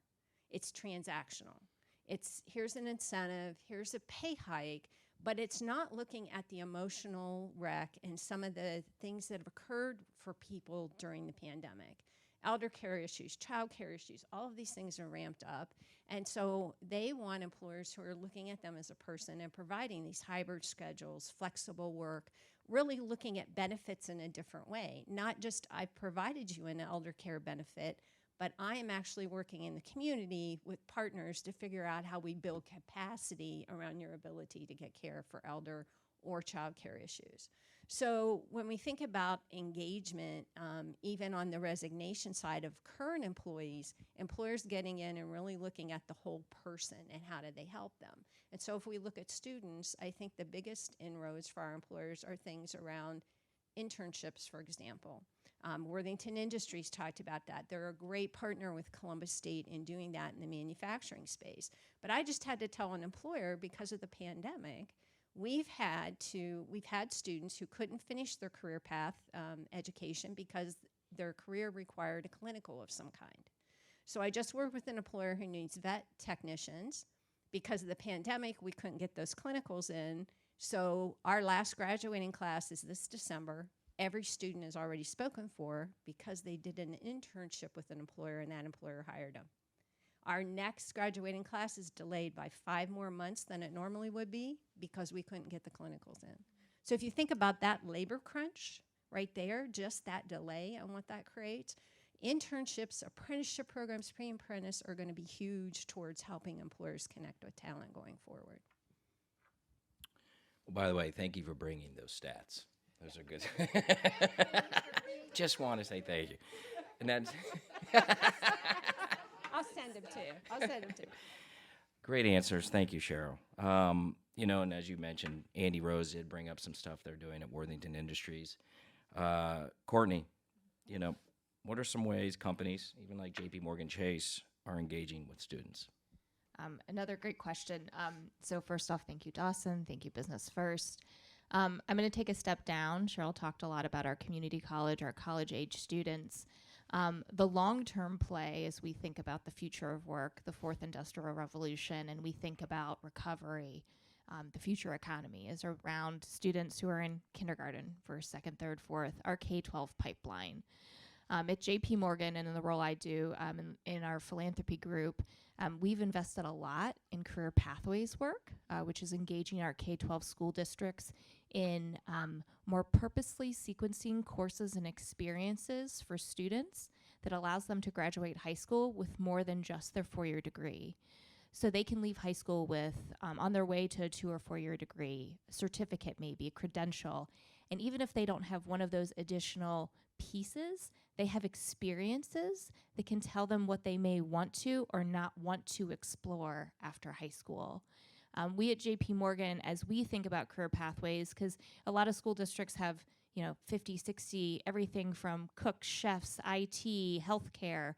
It's transactional. It's here's an incentive, here's a pay hike, but it's not looking at the emotional wreck and some of the things that have occurred for people during the pandemic. Elder care issues, child care issues, all of these things are ramped up. And so they want employers who are looking at them as a person and providing these hybrid schedules, flexible work, really looking at benefits in a different way. Not just I've provided you an elder care benefit, but I am actually working in the community with partners to figure out how we build capacity around your ability to get care for elder or child care issues. So when we think about engagement, even on the resignation side of current employees, employers getting in and really looking at the whole person and how do they help them. And so if we look at students, I think the biggest inroads for our employers are things around internships, for example. Worthington Industries talked about that. They're a great partner with Columbus State in doing that in the manufacturing space. But I just had to tell an employer, because of the pandemic, we've had students who couldn't finish their career path education because their career required a clinical of some kind. So I just worked with an employer who needs vet technicians. Because of the pandemic, we couldn't get those clinicals in. So our last graduating class is this December. Every student is already spoken for because they did an internship with an employer and that employer hired them. Our next graduating class is delayed by 5 more months than it normally would be because we couldn't get the clinicals in. So if you think about that labor crunch right there, just that delay and what that creates, internships, apprenticeship programs, pre-apprentice are going to be huge towards helping employers connect with talent going forward. Well, by the way, thank you for bringing those stats. Those are good. Just want to say thank you. And that's I'll send them to you. great answers. Thank you, Cheryl. You know, and as you mentioned, Andy Rose did bring up some stuff they're doing at Worthington Industries. Courtney, you know, what are some ways companies, even like JP Morgan Chase, are engaging with students? Another great question. So first off, thank you, Dawson. Thank you, Business First. I'm going to take a step down. Cheryl talked a lot about our community college, our college-age students. The long-term play, as we think about the future of work, the fourth industrial revolution, and we think about recovery, the future economy is around students who are in kindergarten, first, second, third, fourth, our K-12 pipeline. At JP Morgan and in the role I do in our philanthropy group, we've invested a lot in career pathways work, which is engaging our K-12 school districts in more purposely sequencing courses and experiences for students that allows them to graduate high school with more than just their 4-year degree. So they can leave high school with, on their way to a 2 or 4-year degree, a certificate maybe, a credential. And even if they don't have one of those additional pieces, they have experiences that can tell them what they may want to or not want to explore after high school. We at JP Morgan, as we think about career pathways, because a lot of school districts have 50, 60, everything from cooks, chefs, IT, healthcare.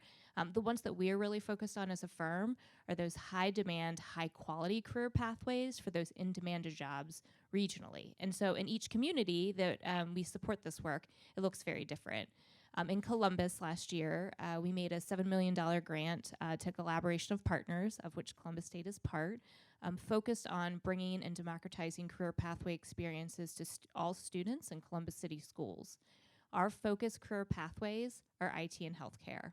The ones that we are really focused on as a firm are those high demand, high quality career pathways for those in-demand jobs regionally. And so in each community that we support this work, it looks very different. In Columbus last year, we made a $7 million grant to collaboration of partners, of which Columbus State is part, focused on bringing and democratizing career pathway experiences to all students in Columbus City schools. Our focus career pathways are IT and healthcare.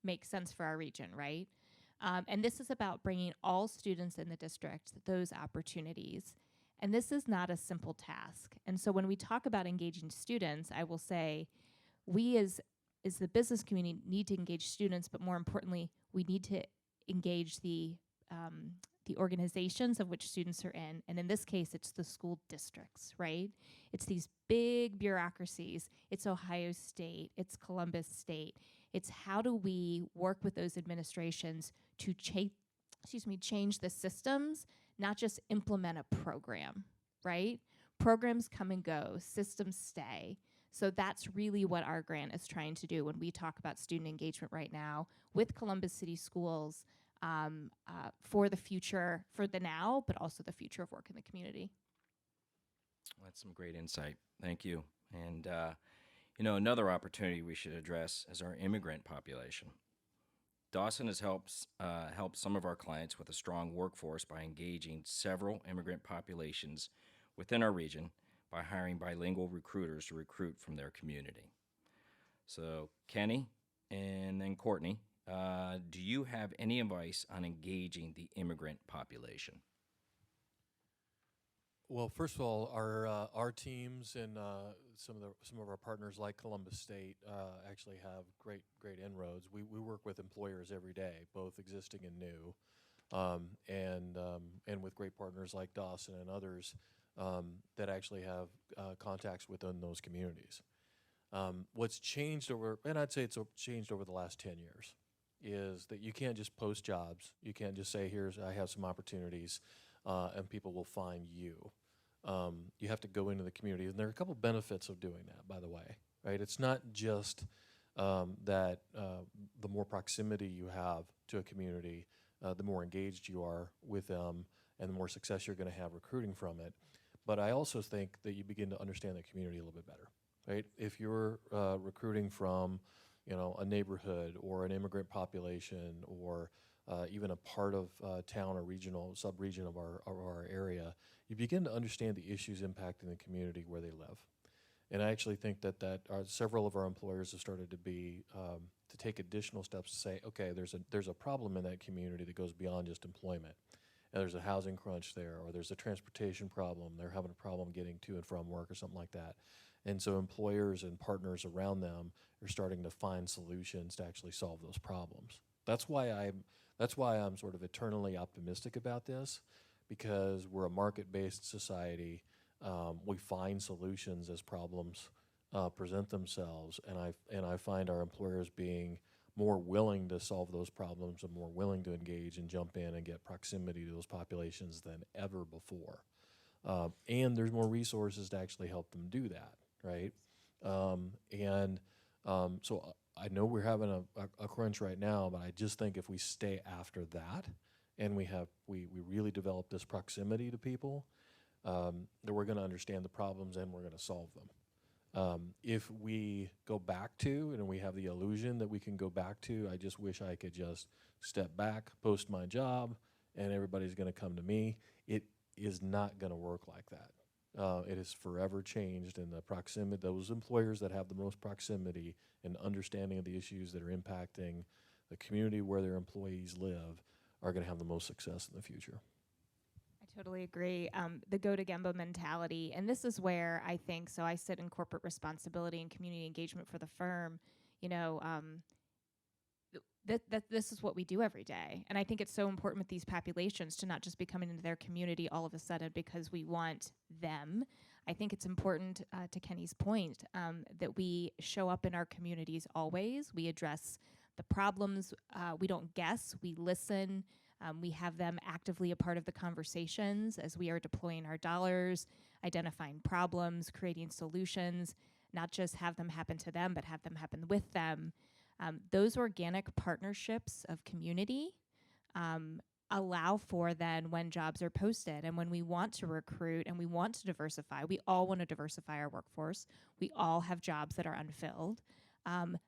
Makes sense for our region, right? And this is about bringing all students in the district those opportunities. And this is not a simple task. And so when we talk about engaging students, I will say we as the business community need to engage students, but more importantly, we need to engage the organizations of which students are in. And in this case, it's the school districts, right? It's these big bureaucracies. It's Ohio State. It's Columbus State. It's how do we work with those administrations to change the systems, not just implement a program, right? Programs come and go, systems stay. So that's really what our grant is trying to do when we talk about student engagement right now with Columbus City Schools for the future, for the now, but also the future of work in the community. That's some great insight. Thank you. And, another opportunity we should address is our immigrant population. Dawson has helped some of our clients with a strong workforce by engaging several immigrant populations within our region by hiring bilingual recruiters to recruit from their community. So, Kenny and then Courtney, do you have any advice on engaging the immigrant population? Well, first of all, our teams and some of our partners like Columbus State actually have great inroads. We work with employers every day, both existing and new, and with great partners like Dawson and others that actually have contacts within those communities. What's changed I'd say it's changed over the last 10 years, is that you can't just post jobs. You can't just say, I have some opportunities, and people will find you. You have to go into the community. And there are a couple benefits of doing that, by the way, right? It's not just that the more proximity you have to a community, the more engaged you are with them, and the more success you're going to have recruiting from it. But I also think that you begin to understand the community a little bit better, right? If you're recruiting from, a neighborhood or an immigrant population or even a part of town or regional sub-region of our area, you begin to understand the issues impacting the community where they live. And I actually think that several of our employers have started to take additional steps to say, okay, there's a problem in that community that goes beyond just employment. And there's a housing crunch there, or there's a transportation problem. They're having a problem getting to and from work or something like that. And so employers and partners around them are starting to find solutions to actually solve those problems. That's why I'm sort of eternally optimistic about this, because we're a market-based society. We find solutions as problems present themselves, and I find our employers being more willing to solve those problems and more willing to engage and jump in and get proximity to those populations than ever before. And there's more resources to actually help them do that, right? So I know we're having a crunch right now, but I just think if we stay after that and we really develop this proximity to people, that we're going to understand the problems and we're going to solve them. If we go back to, and we have the illusion that we can go back to, I just wish I could just step back, post my job, and everybody's going to come to me. It is not going to work like that. It has forever changed, and the proximity, those employers that have the most proximity and understanding of the issues that are impacting the community where their employees live are going to have the most success in the future. I totally agree. The go to Gemba mentality, and this is where I think, so I sit in corporate responsibility and community engagement for the firm, this is what we do every day. And I think it's so important with these populations to not just be coming into their community all of a sudden because we want them. I think it's important, to Kenny's point, that we show up in our communities always. We address the problems. We don't guess. We listen. We have them actively a part of the conversations as we are deploying our dollars, identifying problems, creating solutions, not just have them happen to them, but have them happen with them. Those organic partnerships of community allow for then when jobs are posted and when we want to recruit and we want to diversify, we all want to diversify our workforce. We all have jobs that are unfilled.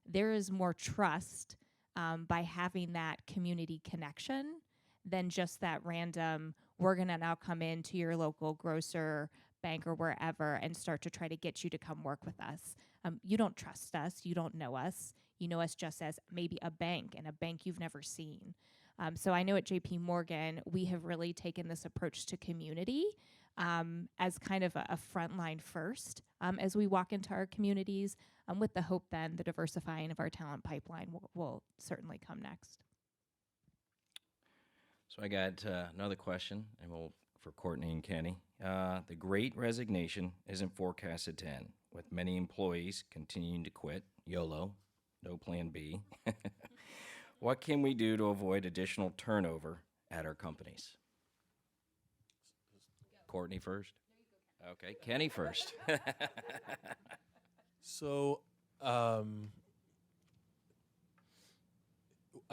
There is more trust by having that community connection than just that random, we're going to now come into your local grocer, bank, or wherever and start to try to get you to come work with us. You don't trust us. You don't know us. You know us just as maybe a bank, and a bank you've never seen. So I know at JP Morgan, we have really taken this approach to community as kind of a frontline first as we walk into our communities, with the hope then the diversifying of our talent pipeline will certainly come next. So I got another question, and for Courtney and Kenny. The Great Resignation isn't forecasted to end, with many employees continuing to quit. YOLO, no plan B. What can we do to avoid additional turnover at our companies? Courtney first. Okay, Kenny first. So, I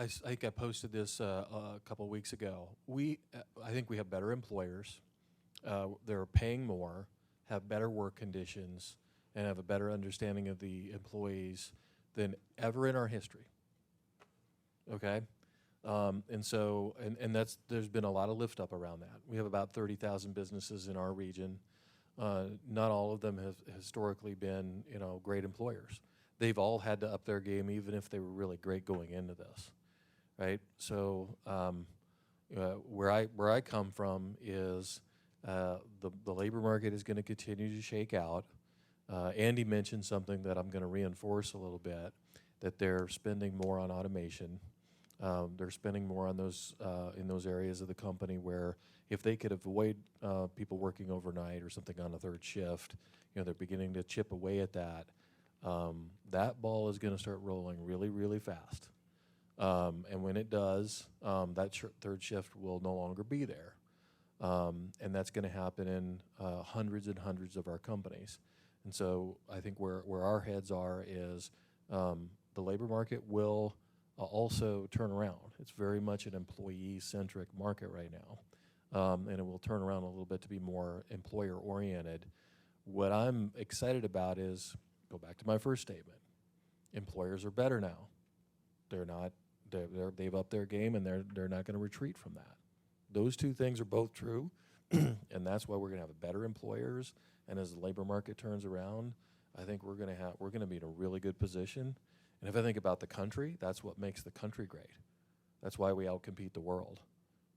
think I posted this a couple weeks ago. I think we have better employers. They're paying more, have better work conditions, and have a better understanding of the employees than ever in our history. Okay? And there's been a lot of lift up around that. We have about 30,000 businesses in our region. Not all of them have historically been, great employers. They've all had to up their game, even if they were really great going into this, right? So where I come from is the labor market is going to continue to shake out. Andy mentioned something that I'm going to reinforce a little bit, that they're spending more on automation. They're spending more on those in those areas of the company where if they could avoid people working overnight or something on a third shift, they're beginning to chip away at that. That ball is going to start rolling really, really fast. And when it does, that third shift will no longer be there. And that's going to happen in hundreds and hundreds of our companies. And so I think where our heads are is the labor market will also turn around. It's very much an employee-centric market right now, and it will turn around a little bit to be more employer-oriented. What I'm excited about is, go back to my first statement, employers are better now. They've upped their game, and they're not going to retreat from that. Those two things are both true, and that's why we're going to have better employers. And as the labor market turns around, I think we're going to be in a really good position. And if I think about the country, that's what makes the country great. That's why we outcompete the world.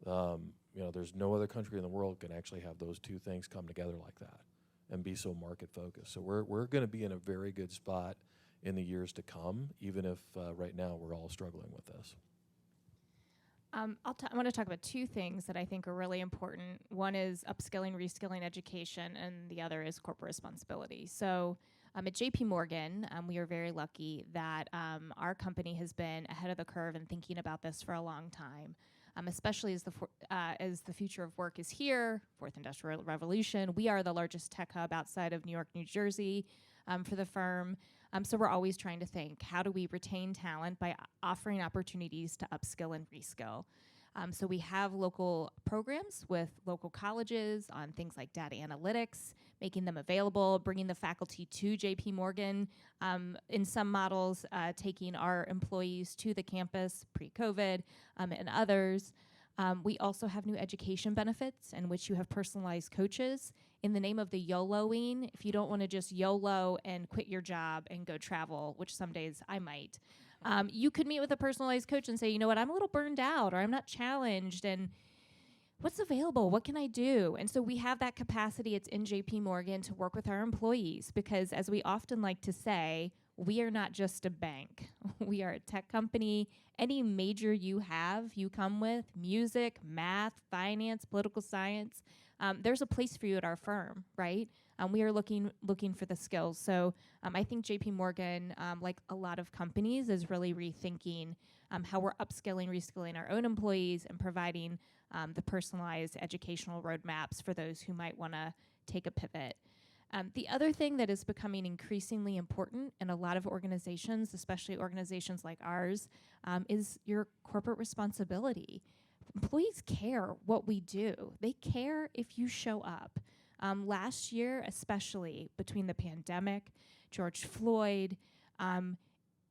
There's no other country in the world can actually have those two things come together like that and be so market focused. So we're going to be in a very good spot in the years to come, even if right now we're all struggling with this. I want to talk about two things that I think are really important. One is upskilling, reskilling education, and the other is corporate responsibility. So at JP Morgan, we are very lucky that our company has been ahead of the curve in thinking about this for a long time, especially as the future of work is here, fourth industrial revolution. We are the largest tech hub outside of New York, New Jersey for the firm. So we're always trying to think, how do we retain talent by offering opportunities to upskill and reskill? So we have local programs with local colleges on things like data analytics, making them available, bringing the faculty to JP Morgan. In some models, taking our employees to the campus pre-COVID, and others. We also have new education benefits in which you have personalized coaches. In the name of the YOLOing, if you don't want to just YOLO and quit your job and go travel, which some days I might, you could meet with a personalized coach and say, you know what, I'm a little burned out or I'm not challenged, and what's available? What can I do? And so we have that capacity. It's in JP Morgan to work with our employees because, as we often like to say, we are not just a bank. We are a tech company. Any major you come with, music, math, finance, political science, there's a place for you at our firm, right? We are looking for the skills. So I think JP Morgan, like a lot of companies, is really rethinking how we're upskilling, reskilling our own employees and providing the personalized educational roadmaps for those who might want to take a pivot. The other thing that is becoming increasingly important in a lot of organizations, especially organizations like ours, is your corporate responsibility. Employees care what we do. They care if you show up. Last year, especially between the pandemic, George Floyd,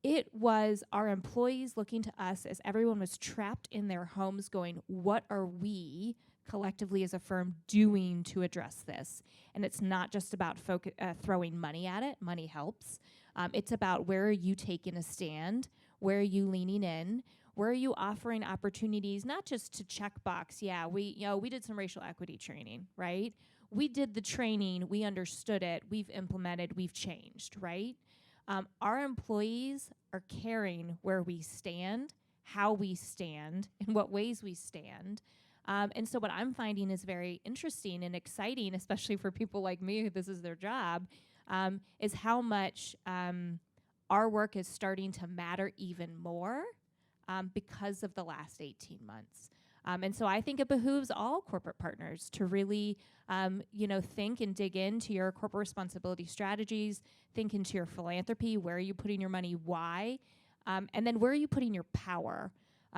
it was our employees looking to us as everyone was trapped in their homes going, what are we collectively as a firm doing to address this? And it's not just about throwing money at it. Money helps. It's about, where are you taking a stand? Where are you leaning in? Where are you offering opportunities, not just to check box? Yeah, we did some racial equity training, right? we did the training, we understood it, we've implemented, we've changed, right? Our employees are caring where we stand, how we stand, in what ways we stand. And so what I'm finding is very interesting and exciting, especially for people like me who this is their job, is how much our work is starting to matter even more because of the last 18 months. And so I think it behooves all corporate partners to really, think and dig into your corporate responsibility strategies, think into your philanthropy, where are you putting your money, why, and then where are you putting your power?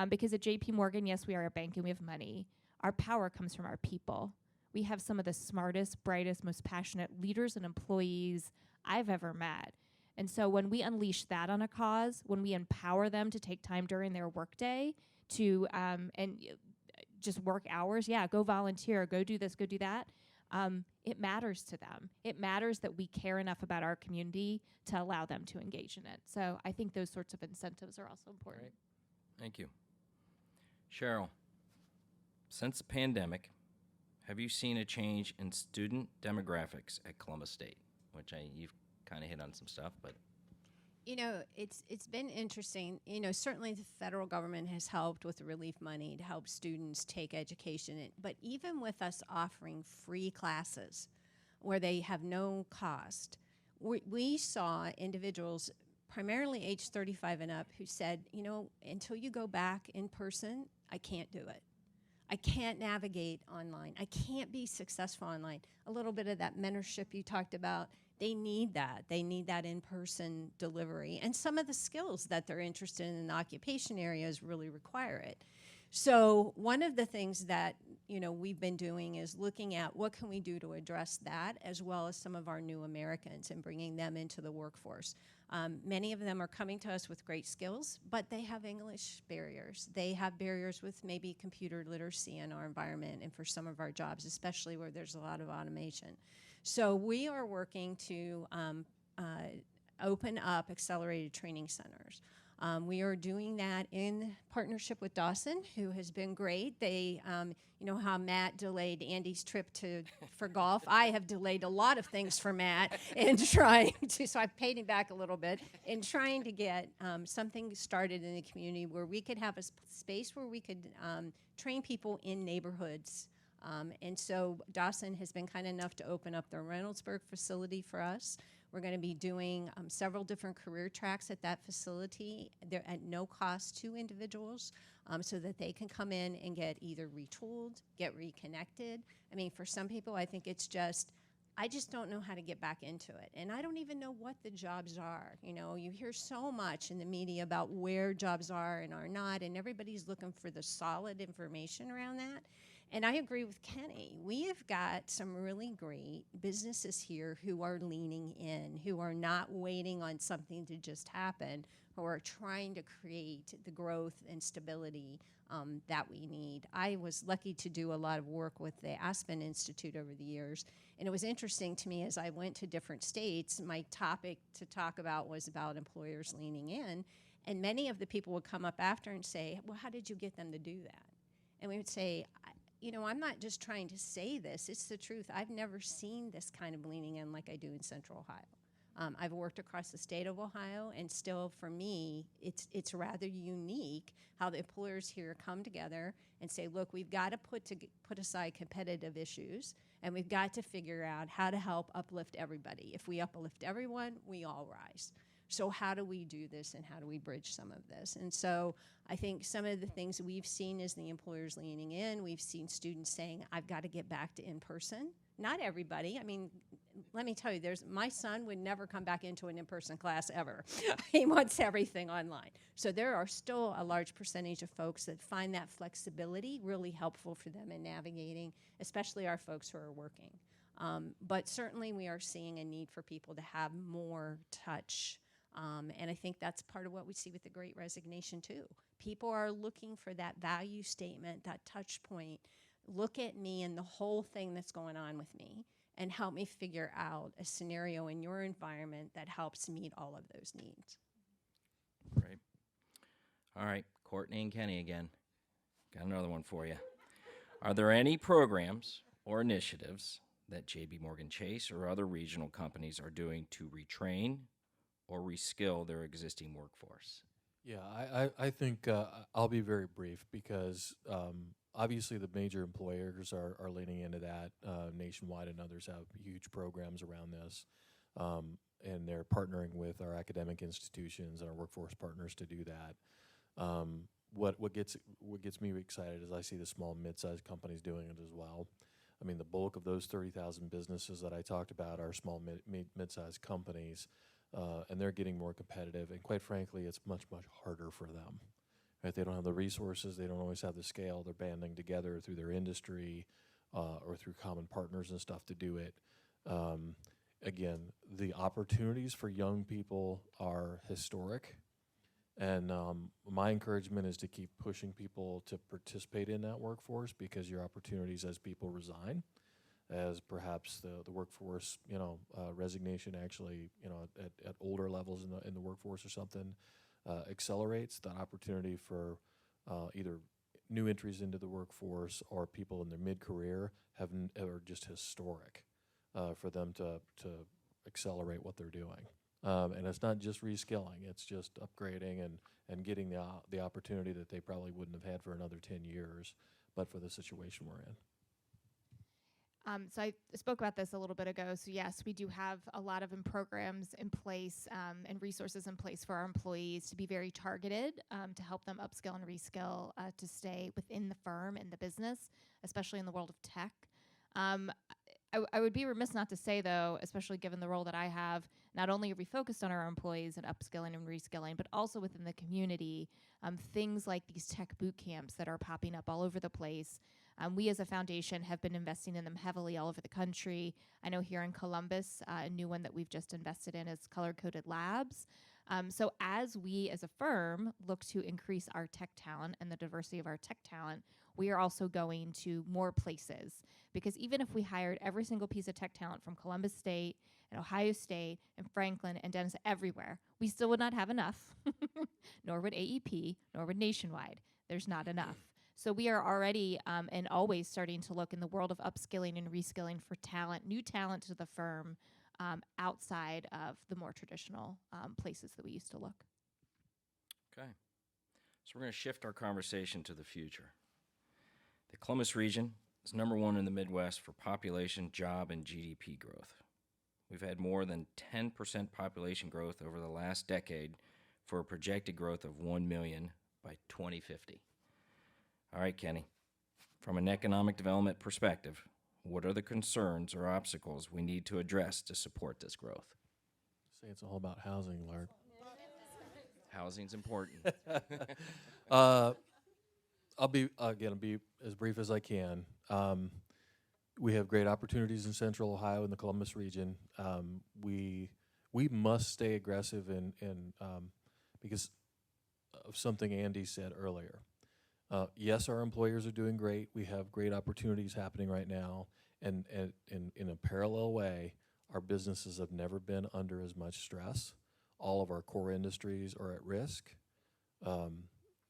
Because at JP Morgan, yes, we are a bank and we have money. Our power comes from our people. We have some of the smartest, brightest, most passionate leaders and employees I've ever met. And so when we unleash that on a cause, when we empower them to take time during their workday to just work hours, go volunteer, go do this, go do that, it matters to them. It matters that we care enough about our community to allow them to engage in it. So I think those sorts of incentives are also important. Right. Thank you. Cheryl, since the pandemic, have you seen a change in student demographics at Columbus State? You've kind of hit on some stuff, but it's been interesting. Certainly the federal government has helped with the relief money to help students take education. But even with us offering free classes where they have no cost, we saw individuals, primarily age 35 and up, who said, until you go back in person, I can't do it. I can't navigate online. I can't be successful online. A little bit of that mentorship you talked about, they need that. They need that in-person delivery. And some of the skills that they're interested in the occupation areas really require it. So one of the things that we've been doing is looking at what can we do to address that, as well as some of our new Americans and bringing them into the workforce. Many of them are coming to us with great skills, but they have English barriers. They have barriers with maybe computer literacy in our environment and for some of our jobs, especially where there's a lot of automation. So we are working to open up accelerated training centers. We are doing that in partnership with Dawson, who has been great. They, how Matt delayed Andy's trip for golf. I have delayed a lot of things for Matt in trying to, so I've paid him back a little bit, in trying to get something started in the community where we could have a space where we could train people in neighborhoods. And so Dawson has been kind enough to open up their Reynoldsburg facility for us. We're going to be doing several different career tracks at that facility. They're at no cost to individuals, so that they can come in and get either retooled, get reconnected. I mean, for some people, I think it's just, I just don't know how to get back into it. And I don't even know what the jobs are. You hear so much in the media about where jobs are and are not, and everybody's looking for the solid information around that. And I agree with Kenny. We have got some really great businesses here who are leaning in, who are not waiting on something to just happen, who are trying to create the growth and stability that we need. I was lucky to do a lot of work with the Aspen Institute over the years. And it was interesting to me as I went to different states, my topic to talk about was about employers leaning in. And many of the people would come up after and say, well, how did you get them to do that? And we would say, I'm not just trying to say this, it's the truth. I've never seen this kind of leaning in like I do in Central Ohio. I've worked across the state of Ohio, and still for me, it's rather unique how the employers here come together and say, look, we've got to put aside competitive issues, and we've got to figure out how to help uplift everybody. If we uplift everyone, we all rise. So how do we do this, and how do we bridge some of this? And so I think some of the things we've seen is the employers leaning in. We've seen students saying, I've got to get back to in-person. Not everybody. I mean, let me tell you, my son would never come back into an in-person class ever. He wants everything online. So there are still a large percentage of folks that find that flexibility really helpful for them in navigating, especially our folks who are working. But certainly we are seeing a need for people to have more touch. And I think that's part of what we see with the Great Resignation too. People are looking for that value statement, that touch point. Look at me and the whole thing that's going on with me, and help me figure out a scenario in your environment that helps meet all of those needs. Great. All right, Courtney and Kenny again. Got another one for you. Are there any programs or initiatives that J.B. Morgan Chase or other regional companies are doing to retrain or reskill their existing workforce? Yeah, I think I'll be very brief because obviously the major employers are leaning into that. Nationwide and others have huge programs around this, and they're partnering with our academic institutions and our workforce partners to do that. What gets me excited is I see the small mid-sized companies doing it as well. I mean, the bulk of those 30,000 businesses that I talked about are small mid-sized companies. And they're getting more competitive, and quite frankly, it's much harder for them. Right? They don't have the resources, they don't always have the scale. They're banding together through their industry or through common partners and stuff to do it. Again, the opportunities for young people are historic, and my encouragement is to keep pushing people to participate in that workforce, because your opportunities as people resign, as perhaps the workforce, resignation actually, at older levels in the workforce or something, accelerates that opportunity for either new entries into the workforce or people in their mid-career are just historic for them to accelerate what they're doing. And it's not just reskilling; it's just upgrading and getting the opportunity that they probably wouldn't have had for another 10 years, but for the situation we're in. So I spoke about this a little bit ago. So yes, we do have a lot of programs in place and resources in place for our employees to be very targeted, to help them upskill and reskill, to stay within the firm and the business, especially in the world of tech. I would be remiss not to say, though, especially given the role that I have, not only are we focused on our employees and upskilling and reskilling, but also within the community, things like these tech boot camps that are popping up all over the place. We as a foundation have been investing in them heavily all over the country. I know here in Columbus, a new one that we've just invested in is Color-Coded Labs. So as we as a firm look to increase our tech talent and the diversity of our tech talent, we are also going to more places. Because even if we hired every single piece of tech talent from Columbus State and Ohio State and Franklin and Denison everywhere, we still would not have enough, nor would AEP, nor would Nationwide. There's not enough. So we are already and always starting to look in the world of upskilling and reskilling for talent, new talent to the firm, outside of the more traditional places that we used to look. Okay. So we're going to shift our conversation to the future. The Columbus region is #1 in the Midwest for population, job, and GDP growth. We've had more than 10% population growth over the last decade for a projected growth of 1 million by 2050. All right, Kenny, from an economic development perspective, what are the concerns or obstacles we need to address to support this growth? Say it's all about housing, Lark. Housing's important. I'll be as brief as I can. We have great opportunities in Central Ohio in the Columbus region. We must stay aggressive in because of something Andy said earlier. Yes, our employers are doing great. We have great opportunities happening right now, and in a parallel way, our businesses have never been under as much stress. All of our core industries are at risk.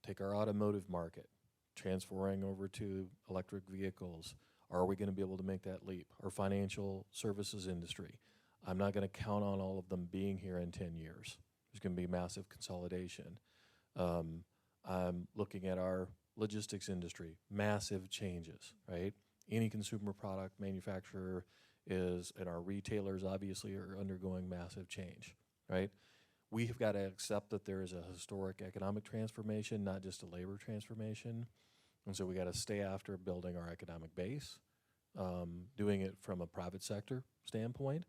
Take our automotive market, transferring over to electric vehicles. Are we going to be able to make that leap? Our financial services industry. I'm not going to count on all of them being here in 10 years. There's going to be massive consolidation. I'm looking at our logistics industry, massive changes, right? Any consumer product manufacturer is, and our retailers obviously are undergoing massive change, right? We have got to accept that there is a historic economic transformation, not just a labor transformation. And so we got to stay after building our economic base, doing it from a private sector standpoint,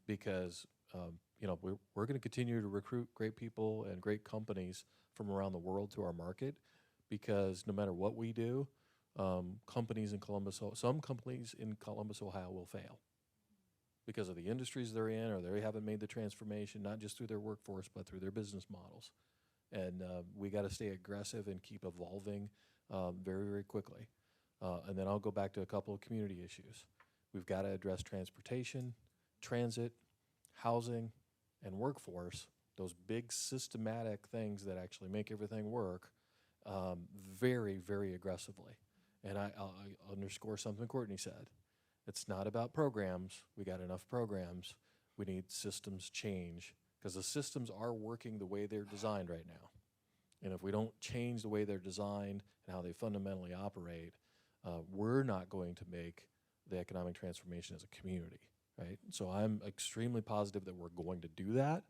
because we're going to continue to recruit great people and great companies from around the world to our market, because no matter what we do, some companies in Columbus, Ohio will fail because of the industries they're in, or they haven't made the transformation, not just through their workforce, but through their business models. And we got to stay aggressive and keep evolving very, very quickly. And then I'll go back to a couple of community issues. We've got to address transportation, transit, housing, and workforce, those big systematic things that actually make everything work, very, very aggressively. And I'll underscore something Courtney said, It's not about programs. We got enough programs. We need systems change because the systems are working the way they're designed right now. And if we don't change the way they're designed and how they fundamentally operate, we're not going to make the economic transformation as a community, right? So I'm extremely positive that we're going to do that,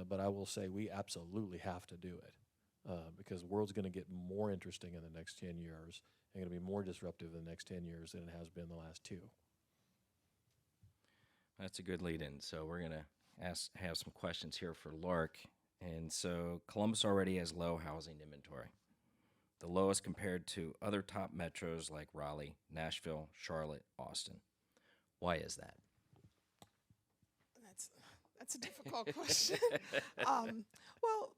but I will say we absolutely have to do it because the world's going to get more interesting in the next 10 years and going to be more disruptive in the next 10 years than it has been the last 2. That's a good lead-in. So we're going to have some questions here for Lark. And so Columbus already has low housing inventory, the lowest compared to other top metros like Raleigh, Nashville, Charlotte, Austin. Why is that? That's a difficult question. Well,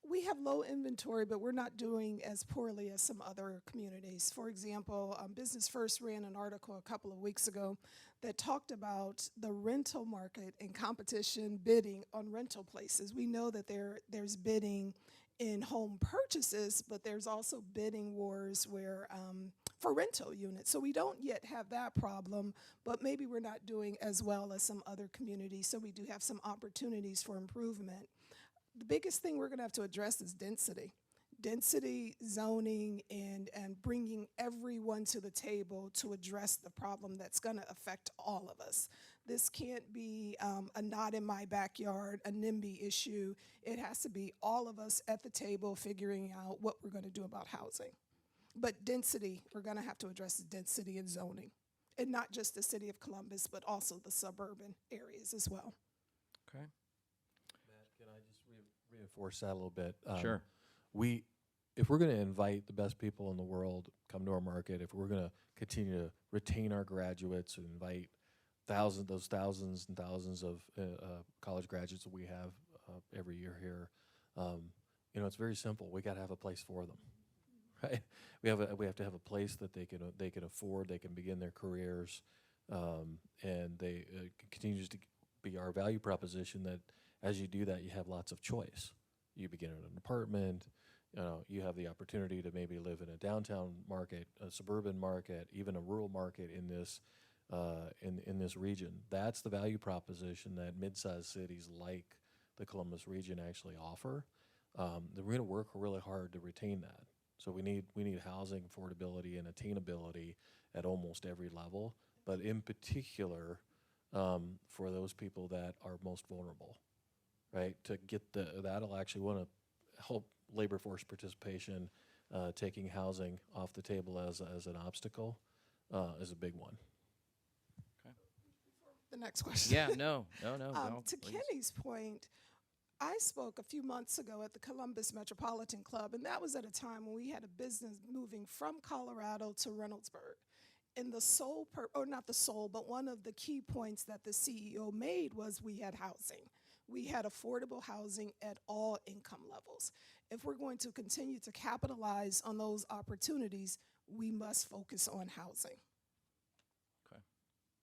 we have low inventory, but we're not doing as poorly as some other communities. For example, Business First ran an article a couple of weeks ago that talked about the rental market and competition bidding on rental places. We know that there's bidding in home purchases, but there's also bidding wars where for rental units. So we don't yet have that problem, but maybe we're not doing as well as some other communities. So we do have some opportunities for improvement. The biggest thing we're going to have to address is density. Density, zoning, and bringing everyone to the table to address the problem that's going to affect all of us. This can't be a not in my backyard, a NIMBY issue. It has to be all of us at the table figuring out what we're going to do about housing. But density, we're going to have to address density and zoning. And not just the city of Columbus, but also the suburban areas as well. Okay. Matt, can I just reinforce that a little bit? Sure. If we're going to invite the best people in the world come to our market, if we're going to continue to retain our graduates and invite those thousands and thousands of college graduates that we have every year here, it's very simple. We got to have a place for them, right? We have to have a place that they can afford. They can begin their careers, and they continues to be our value proposition that as you do that, you have lots of choice. You begin in an apartment. You have the opportunity to maybe live in a downtown market, a suburban market, even a rural market in this in this region. That's the value proposition that mid-sized cities like the Columbus region actually offer. We're going to work really hard to retain that. So we need housing affordability and attainability at almost every level, but in particular for those people that are most vulnerable, right? To get that'll actually want to help labor force participation, taking housing off the table as an obstacle is a big one. Okay. The next question. Yeah, no. To please. Kenny's point, I spoke a few months ago at the Columbus Metropolitan Club, and that was at a time when we had a business moving from Colorado to Reynoldsburg. And one of the key points that the CEO made was we had housing. We had affordable housing at all income levels. If we're going to continue to capitalize on those opportunities, we must focus on housing. Okay,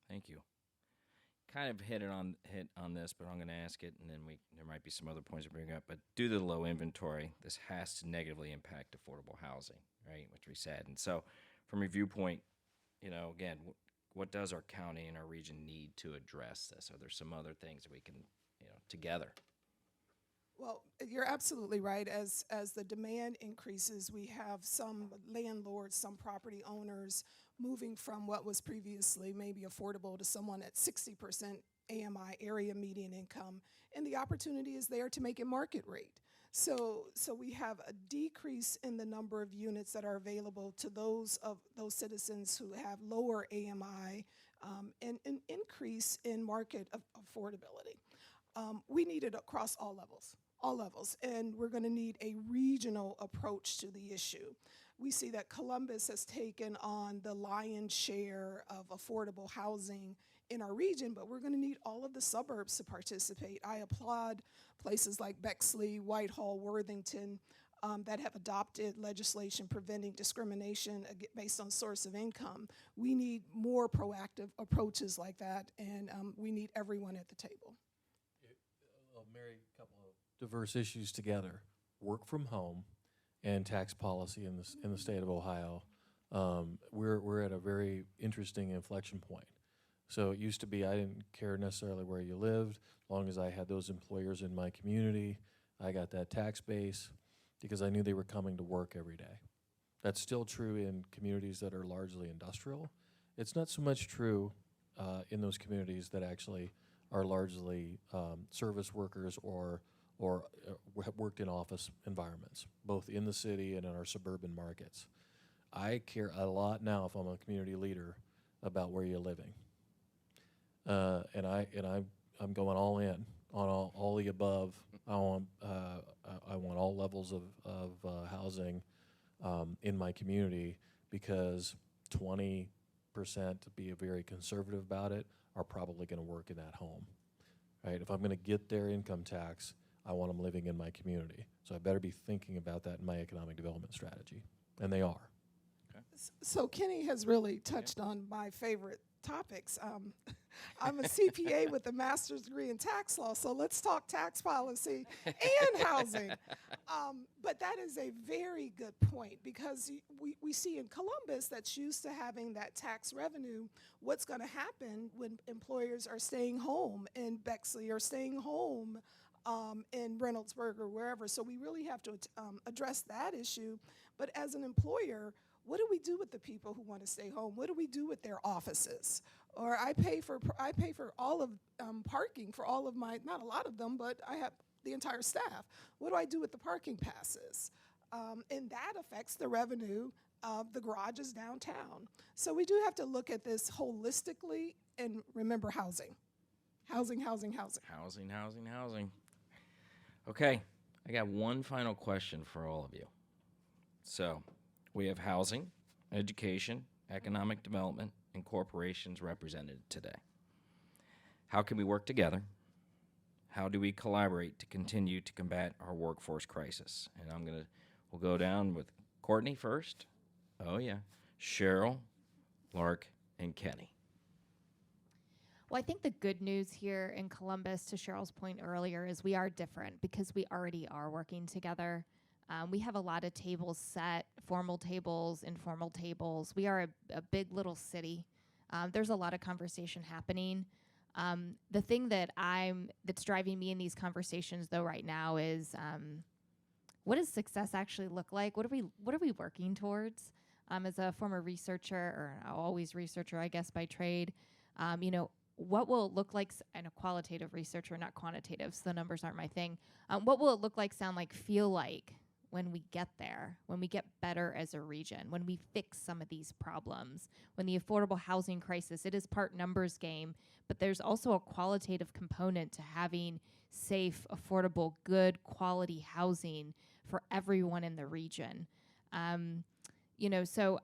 thank you. Kind of hit on this, but I'm going to ask it, and then there might be some other points to bring up. But due to the low inventory, this has to negatively impact affordable housing, right? Which we said. And so, from a viewpoint, again, what does our county and our region need to address this? Are there some other things that we can, together? Well, you're absolutely right. As the demand increases, we have some landlords, some property owners moving from what was previously maybe affordable to someone at 60% AMI, area median income, and the opportunity is there to make it market rate. So we have a decrease in the number of units that are available to those citizens who have lower AMI, and an increase in market affordability. We need it across all levels, and we're going to need a regional approach to the issue. We see that Columbus has taken on the lion's share of affordable housing in our region, but we're going to need all of the suburbs to participate. I applaud places like Bexley, Whitehall, Worthington that have adopted legislation preventing discrimination based on source of income. We need more proactive approaches like that, and we need everyone at the table. I'll marry a couple of diverse issues together: work from home and tax policy in the state of Ohio. We're at a very interesting inflection point. So it used to be I didn't care necessarily where you lived, as long as I had those employers in my community, I got that tax base because I knew they were coming to work every day. That's still true in communities that are largely industrial. It's not so much true in those communities that actually are largely service workers or have worked in office environments, both in the city and in our suburban markets. I care a lot now if I'm a community leader about where you're living. I'm going all in on all the above. I want all levels of housing in my community because 20% to be very conservative about it are probably going to work in that home, right? If I'm going to get their income tax, I want them living in my community. So I better be thinking about that in my economic development strategy, and they are. So Kenny has really touched on my favorite topics. I'm a CPA with a master's degree in tax law, so let's talk tax policy and housing. But that is a very good point because we see in Columbus that's used to having that tax revenue, what's going to happen when employers are staying home in Bexley or staying home in Reynoldsburg or wherever. So we really have to address that issue. But as an employer, what do we do with the people who want to stay home? What do we do with their offices? Or I pay for all of parking for all of my, not a lot of them, but I have the entire staff. What do I do with the parking passes? And that affects the revenue of the garages downtown. So we do have to look at this holistically and remember housing. Housing, housing, housing. Housing, housing, housing. Okay, I got one final question for all of you. So, we have housing, education, economic development, and corporations represented today. How can we work together? How do we collaborate to continue to combat our workforce crisis? And we'll go down with Courtney first. Oh yeah, Cheryl, Lark, and Kenny. Well, I think the good news here in Columbus, to Cheryl's point earlier, is we are different because we already are working together. We have a lot of tables set, formal tables, informal tables. We are a big little city. There's a lot of conversation happening. The thing that's driving me in these conversations though right now is what does success actually look like? What are we working towards? As a former researcher, or always researcher, I guess by trade, what will it look like, and a qualitative researcher, not quantitative, so the numbers aren't my thing. What will it look like, sound like, feel like when we get there, when we get better as a region, when we fix some of these problems, when the affordable housing crisis, it is part numbers game, but there's also a qualitative component to having safe, affordable, good quality housing for everyone in the region. So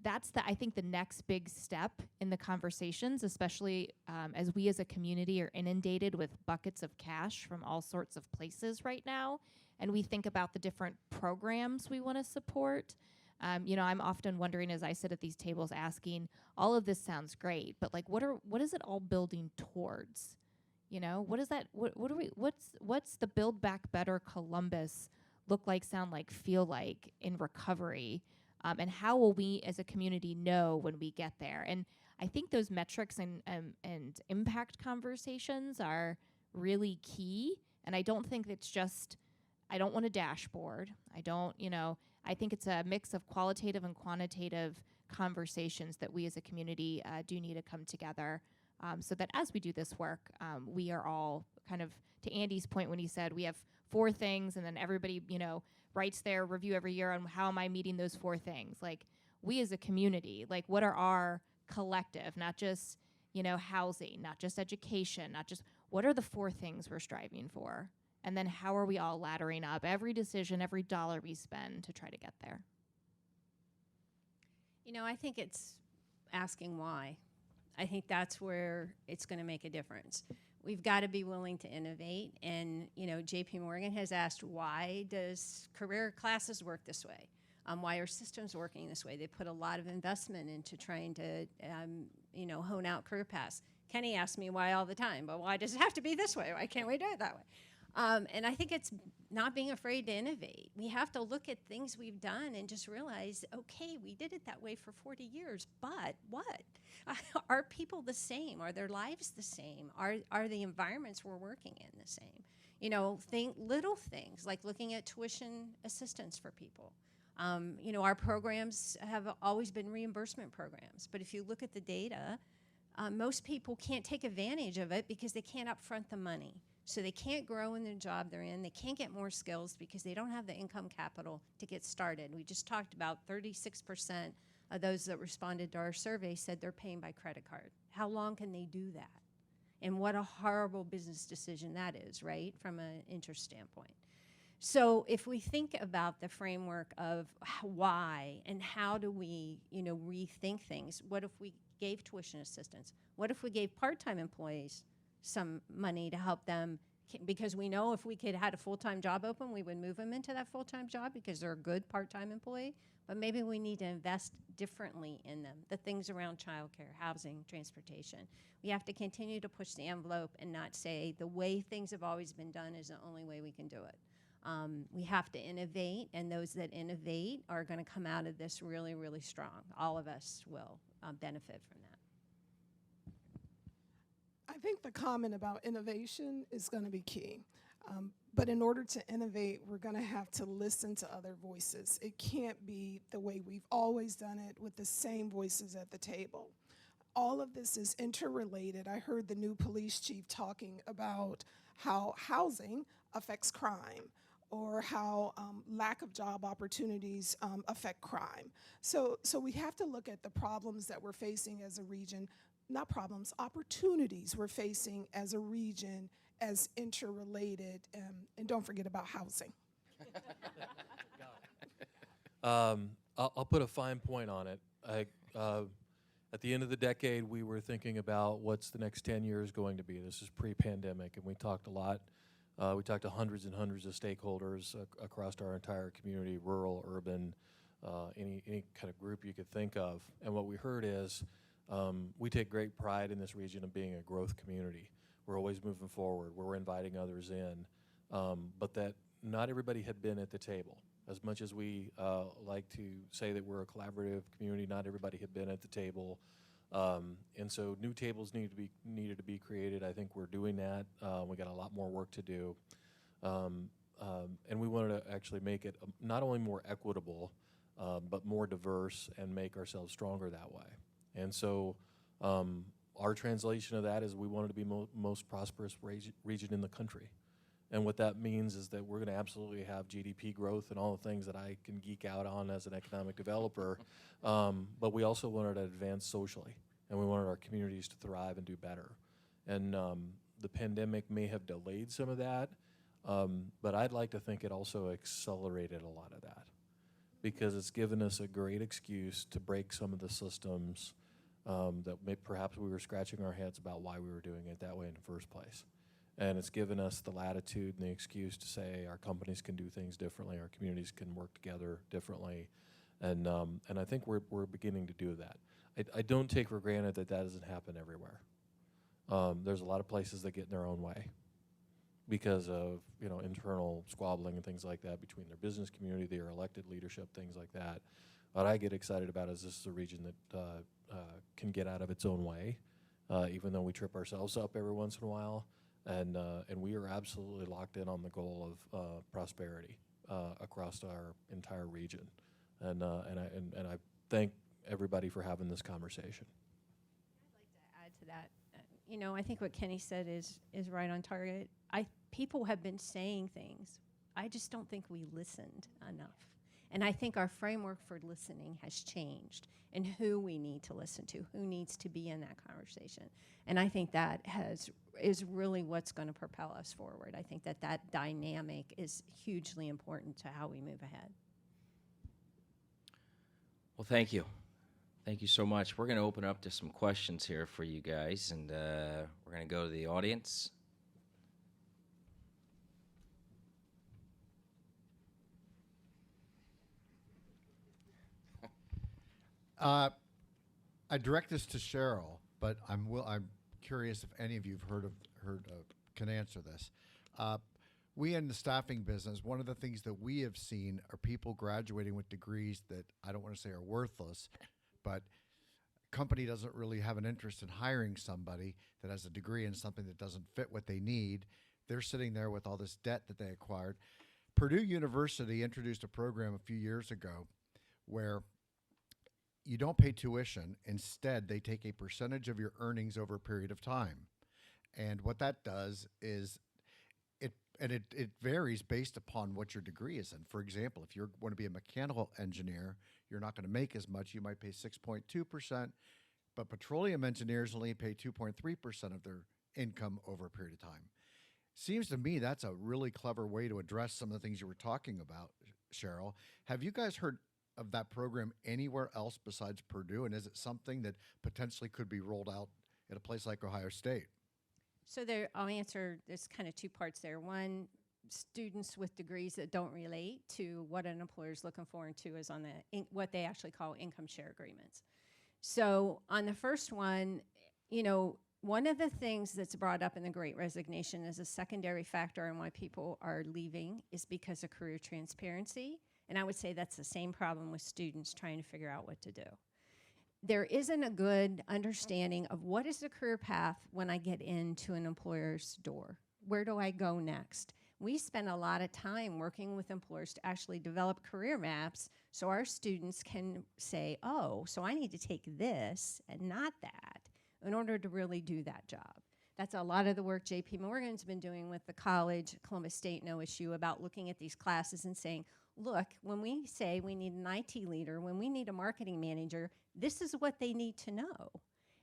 that's I think the next big step in the conversations, especially as we as a community are inundated with buckets of cash from all sorts of places right now, and we think about the different programs we want to support. I'm often wondering as I sit at these tables asking, all of this sounds great, but like, what is it all building towards? What is that? What's the Build Back Better Columbus look like, sound like, feel like in recovery? And how will we as a community know when we get there? And I think those metrics and impact conversations are really key. And I don't think it's just, I don't want a dashboard. I think it's a mix of qualitative and quantitative conversations that we as a community do need to come together so that as we do this work, we are all kind of, to Andy's point when he said we have 4 things and then everybody, writes their review every year on how am I meeting those 4 things. Like, we as a community, like, what are our collective, not just, housing, not just education, not just, what are the 4 things we're striving for? And then how are we all laddering up every decision, every dollar we spend to try to get there? I think it's asking why. I think that's where it's going to make a difference. We've got to be willing to innovate. And, JP Morgan has asked, why does career classes work this way? Why are systems working this way? They put a lot of investment into trying to, hone out career paths. Kenny asks me why all the time, but why does it have to be this way? Why can't we do it that way? And I think it's not being afraid to innovate. We have to look at things we've done and just realize, okay, we did it that way for 40 years, but what? Are people the same? Are their lives the same? Are the environments we're working in the same? You know, little things like looking at tuition assistance for people. You know, our programs have always been reimbursement programs, but if you look at the data, most people can't take advantage of it because they can't upfront the money. So they can't grow in the job they're in. They can't get more skills because they don't have the income capital to get started. We just talked about 36% of those that responded to our survey said they're paying by credit card. How long can they do that? And what a horrible business decision that is, right, from an interest standpoint. So if we think about the framework of why and how do we, you know, rethink things, what if we gave tuition assistance? What if we gave part-time employees some money to help them? Because we know if we could had a full-time job open, we would move them into that full-time job because they're a good part-time employee. But maybe we need to invest differently in them, the things around childcare, housing, transportation. We have to continue to push the envelope and not say the way things have always been done is the only way we can do it. We have to innovate, and those that innovate are going to come out of this really, really strong. All of us will benefit from that. I think the comment about innovation is going to be key. But in order to innovate, we're going to have to listen to other voices. It can't be the way we've always done it with the same voices at the table. All of this is interrelated. I heard the new police chief talking about how housing affects crime, or how lack of job opportunities affect crime. So we have to look at the problems that we're facing as a region, not problems, opportunities we're facing as a region as interrelated, and don't forget about housing. I'll put a fine point on it. At the end of the decade, we were thinking about what's the next 10 years going to be. This is pre-pandemic, and we talked a lot. We talked to hundreds and hundreds of stakeholders across our entire community, rural, urban, any kind of group you could think of. And what we heard is we take great pride in this region of being a growth community. We're always moving forward. We're inviting others in. But that not everybody had been at the table. As much as we like to say that we're a collaborative community, not everybody had been at the table. And so new tables needed to be created. I think we're doing that. We got a lot more work to do. And we wanted to actually make it not only more equitable, but more diverse and make ourselves stronger that way. And so our translation of that is we wanted to be most prosperous region in the country. And what that means is that we're going to absolutely have GDP growth and all the things that I can geek out on as an economic developer. But we also wanted to advance socially, and we wanted our communities to thrive and do better. And the pandemic may have delayed some of that, but I'd like to think it also accelerated a lot of that, because it's given us a great excuse to break some of the systems that perhaps we were scratching our heads about why we were doing it that way in the first place. And it's given us the latitude and the excuse to say our companies can do things differently, our communities can work together differently, and I think we're beginning to do that. I don't take for granted that doesn't happen everywhere. There's a lot of places that get in their own way because of internal squabbling and things like that between their business community, their elected leadership, things like that. What I get excited about is this is a region that can get out of its own way, even though we trip ourselves up every once in a while. And we are absolutely locked in on the goal of prosperity across our entire region, and I thank everybody for having this conversation. I'd like to add to that. I think what Kenny said is right on target. People have been saying things. I just don't think we listened enough, and I think our framework for listening has changed, and who we need to listen to, who needs to be in that conversation, and I think that is really what's going to propel us forward. I think that dynamic is hugely important to how we move ahead. Well, thank you. Thank you so much. We're going to open up to some questions here for you guys, and we're going to go to the audience. I direct this to Cheryl, but I'm curious if any of you have heard of can answer this. we in the staffing business, one of the things that we have seen are people graduating with degrees that I don't want to say are worthless, but company doesn't really have an interest in hiring somebody that has a degree in something that doesn't fit what they need. They're sitting there with all this debt that they acquired. Purdue University introduced a program a few years ago where you don't pay tuition. Instead, they take a percentage of your earnings over a period of time. And what that does is it varies based upon what your degree is in. For example, if you want to be a mechanical engineer, you're not going to make as much. You might pay 6.2%, but petroleum engineers only pay 2.3% of their income over a period of time. Seems to me that's a really clever way to address some of the things you were talking about, Cheryl. Have you guys heard of that program anywhere else besides Purdue? And is it something that potentially could be rolled out at a place like Ohio State? So there, I'll answer, there's kind of two parts there. One, students with degrees that don't relate to what an employer is looking for, and two is on the what they actually call income share agreements. So on the first one, you know, one of the things that's brought up in the Great Resignation as a secondary factor in why people are leaving is because of career transparency. And I would say that's the same problem with students trying to figure out what to do. There isn't a good understanding of what is the career path when I get into an employer's door. Where do I go next? We spend a lot of time working with employers to actually develop career maps so our students can say, oh, so I need to take this and not that in order to really do that job. That's a lot of the work J.P. Morgan's been doing with the college, Columbus State and OSU, about looking at these classes and saying, look, when we say we need an IT leader, when we need a marketing manager, this is what they need to know.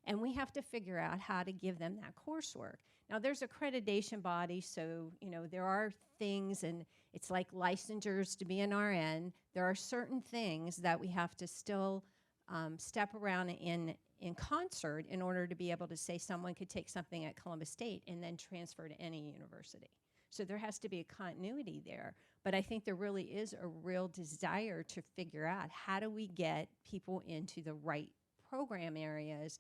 And we have to figure out how to give them that coursework. Now, there's accreditation bodies, so, you know, there are things, and it's like licensures to be an RN. There are certain things that we have to still step around in concert in order to be able to say someone could take something at Columbus State and then transfer to any university. So there has to be a continuity there. But I think there really is a real desire to figure out how do we get people into the right program areas.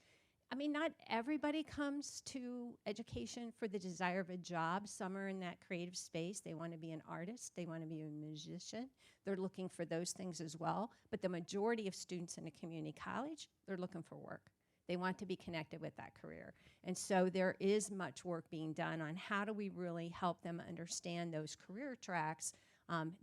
I mean, not everybody comes to education for the desire of a job. Some are in that creative space. They want to be an artist. They want to be a musician. They're looking for those things as well. But the majority of students in a community college, they're looking for work. They want to be connected with that career. And so there is much work being done on how do we really help them understand those career tracks.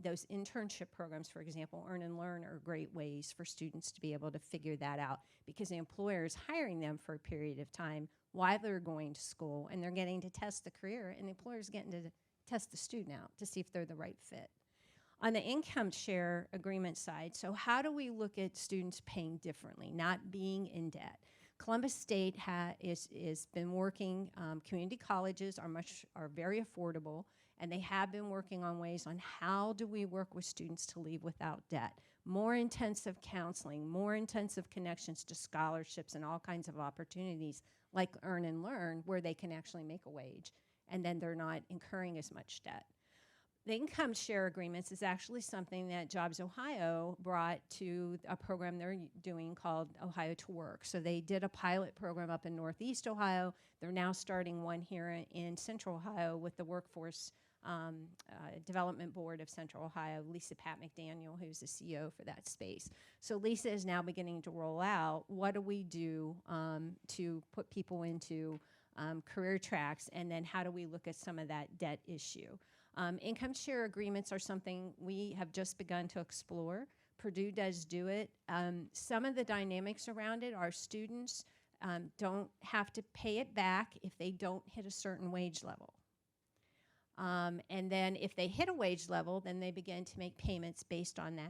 Those internship programs, for example, Earn and Learn, are great ways for students to be able to figure that out, because the employer is hiring them for a period of time while they're going to school, and they're getting to test the career, and the employer is getting to test the student out to see if they're the right fit. On the income share agreement side, so how do we look at students paying differently, not being in debt? Columbus State is been working, community colleges are very affordable, and they have been working on ways on how do we work with students to leave without debt. More intensive counseling, more intensive connections to scholarships and all kinds of opportunities like Earn and Learn, where they can actually make a wage, and then they're not incurring as much debt. The income share agreements is actually something that Jobs Ohio brought to a program they're doing called Ohio to Work. So they did a pilot program up in Northeast Ohio. They're now starting one here in Central Ohio with the Workforce Development Board of Central Ohio, Lisa Pat McDaniel, who's the CEO for that space. So Lisa is now beginning to roll out, what do we do to put people into career tracks, and then how do we look at some of that debt issue. Income share agreements are something we have just begun to explore. Purdue does do it. Some of the dynamics around it are students don't have to pay it back if they don't hit a certain wage level. And then if they hit a wage level, then they begin to make payments based on